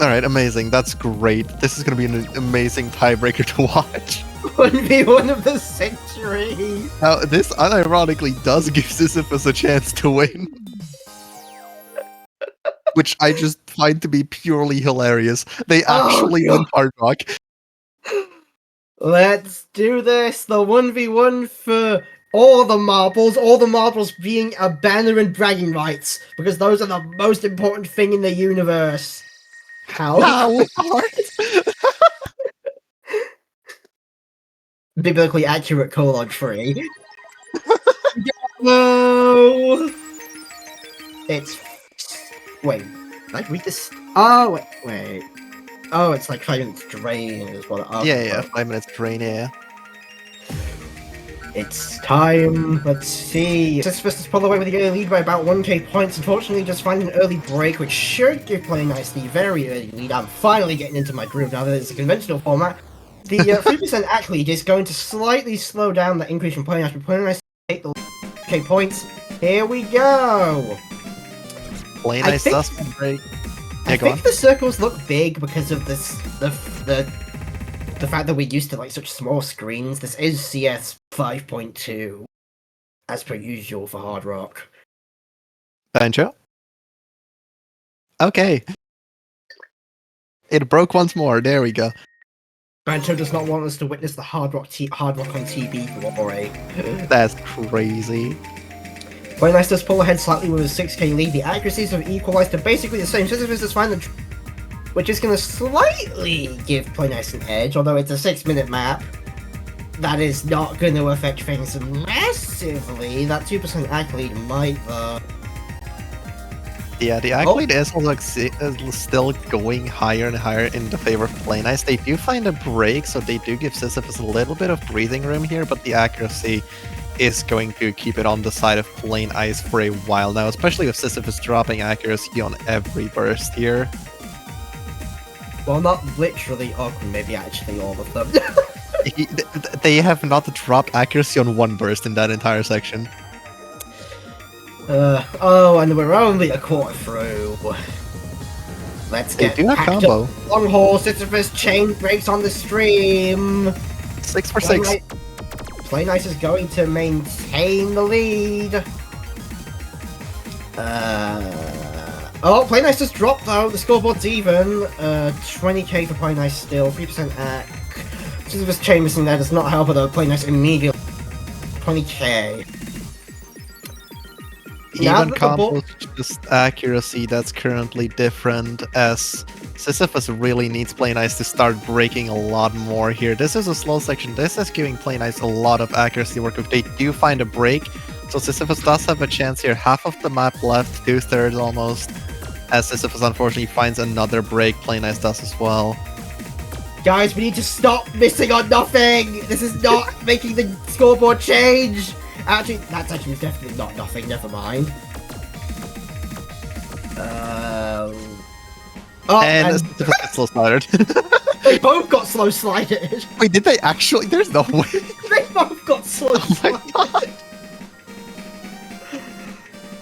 All right, amazing. That's great. This is gonna be an amazing tiebreaker to watch. 1v1 of the century. Now, this unironically does give Sisyphus a chance to win. Which I just find to be purely hilarious. They actually win Hard Rock. Let's do this. The 1v1 for all the marbles being a banner and bragging rights, because those are the most important thing in the universe. How hard? Biblically accurate colon free. No. It's wait. Did I read this? Oh wait. Oh, it's like 5 minutes drain as well. Oh, Yeah, 5 minutes drain. Yeah. It's time. Let's see. Sisyphus is pulled away with the early lead by about 1k points. Unfortunately, just finding an early break, which should give Play Nice the very early lead. I'm finally getting into my groove now that it's a conventional format. The 3% act lead is going to slightly slow down the increase in Play Nice, but Play Nice take the k points. Here we go. Play Nice does break. I think the circles look big because of this the fact that we're used to like such small screens. This is CS 5.2, as per usual for Hard Rock. Banjo? Okay. It broke once more. There we go. Bancho does not want us to witness the Hard Rock on TV glory. That's crazy. Play Nice does pull ahead slightly with a 6k lead. The accuracies have equalized to basically the same. Sisyphus is fine, which is going to slightly give Play Nice an edge, although it's a 6-minute map. That is not going to affect things massively. That 2% act lead might, though. Yeah, the act lead is still going higher and higher in the favor of Play Nice. They do find a break, so they do give Sisyphus a little bit of breathing room here, but the accuracy is going to keep it on the side of Plain Ice for a while now, especially with Sisyphus dropping accuracy on every burst here. Well, not literally, maybe actually all of them. They have not dropped accuracy on one burst in that entire section. And we're only a quarter through. Let's get they do have combo. Long haul, Sisyphus chain breaks on the stream. 6 for 6. Play Nice is going to maintain the lead. Play Nice just dropped though. The scoreboard's even. 20k for Play Nice still. 3% act. Sisyphus chain missing there does not help her though. Play Nice immediately. 20k. Even combos, just accuracy that's currently different, as Sisyphus really needs Play Nice to start breaking a lot more here. This is a slow section. This is giving Play Nice a lot of accuracy work. If they do find a break, so Sisyphus does have a chance here. Half of the map left, 2/3 almost. As Sisyphus unfortunately finds another break, Play Nice does as well. Guys, we need to stop missing on nothing! This is not making the scoreboard change! Actually, that's actually definitely not nothing, never mind. And Sisyphus gets slow slided. They both got slow slided! Wait, did they actually? There's no way. They both got slow slided!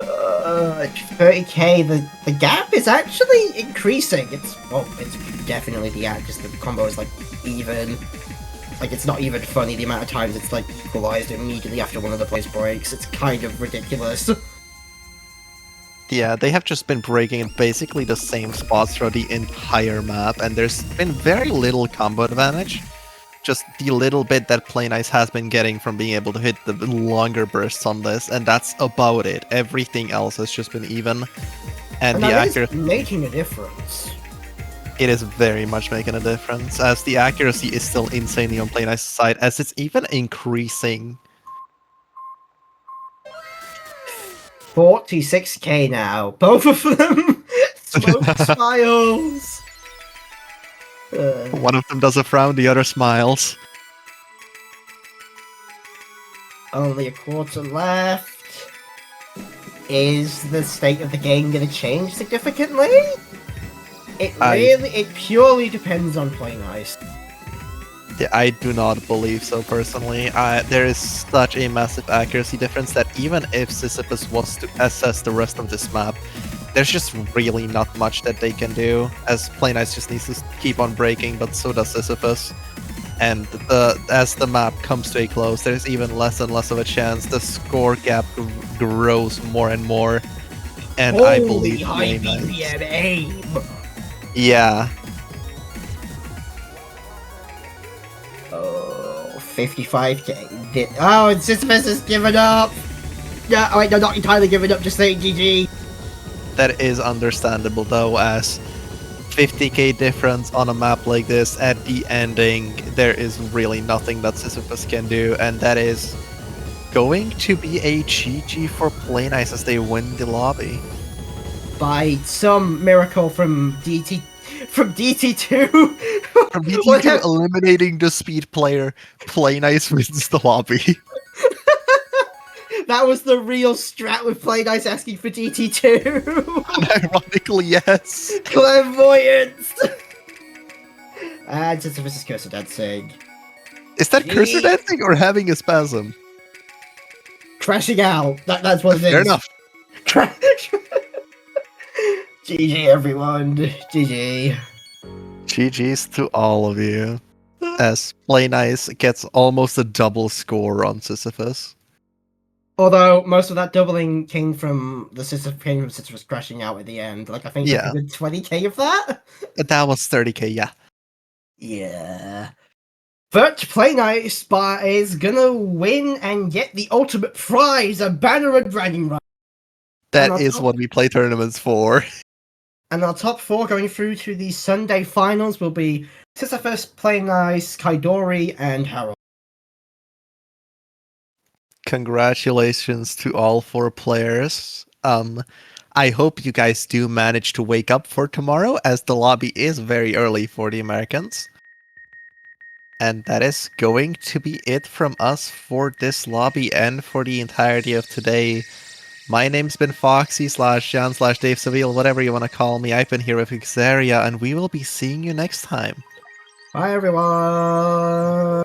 Oh my god. 30k, the gap is actually increasing. It's definitely the act, because the combo is like even. Like, it's not even funny the amount of times it's like equalized immediately after one of the players breaks. It's kind of ridiculous. Yeah, they have just been breaking in basically the same spots throughout the entire map, and there's been very little combo advantage. just the little bit that Play Nice has been getting from being able to hit the longer bursts on this, and that's about it. Everything else has just been even. And the that is accuracy, making a difference. it is very much making a difference, as the accuracy is still insanely on Play Nice's side, as it's even increasing. 46k now. Both of them. Smoke smiles. One of them does a frown, the other smiles. Only a quarter left. Is the state of the game going to change significantly? It purely depends on Play Nice. Yeah, I do not believe so personally. There is such a massive accuracy difference that even if Sisyphus was to assess the rest of this map, there's just really not much that they can do, as Play Nice just needs to keep on breaking, but so does Sisyphus. And as the map comes to a close, there's even less and less of a chance. The score gap grows more and more, and Holy I believe high Play Nice. BPM aim! Yeah. Oh, 55k. Oh, and Sisyphus has given up! No, wait, no, not entirely given up, just saying GG. That is understandable though, as 50k difference on a map like this at the ending, there is really nothing that Sisyphus can do, and that is going to be a GG for Play Nice as they win the lobby. By some miracle from DT2. From DT2 eliminating the speed player, Play Nice wins the lobby. That was the real strat with Play Nice asking for DT2. Ironically, yes. Clairvoyance. And Sisyphus is cursor dancing. Is that cursor dancing or having a spasm? Crashing out. That's what it is. Fair enough. GG everyone. GG. GG's to all of you. As Play Nice gets almost a double score on Sisyphus. Although most of that doubling came from the Sisyphus crashing out at the end. Like I think like a good 20k of that. That was 30k, yeah. Yeah. But Play Nice is gonna win and get the ultimate prize, a banner and bragging right. That is what we play tournaments for. And our top 4 going through to the Sunday finals will be Sisyphus, Play Nice, Kaidori, and Harold. Congratulations to all 4 players. I hope you guys do manage to wake up for tomorrow, as the lobby is very early for the Americans. And that is going to be it from us for this lobby and for the entirety of today. My name's been Foxy/Jan/Dave Seville, whatever you want to call me. I've been here with Xaria, and we will be seeing you next time. Bye, everyone!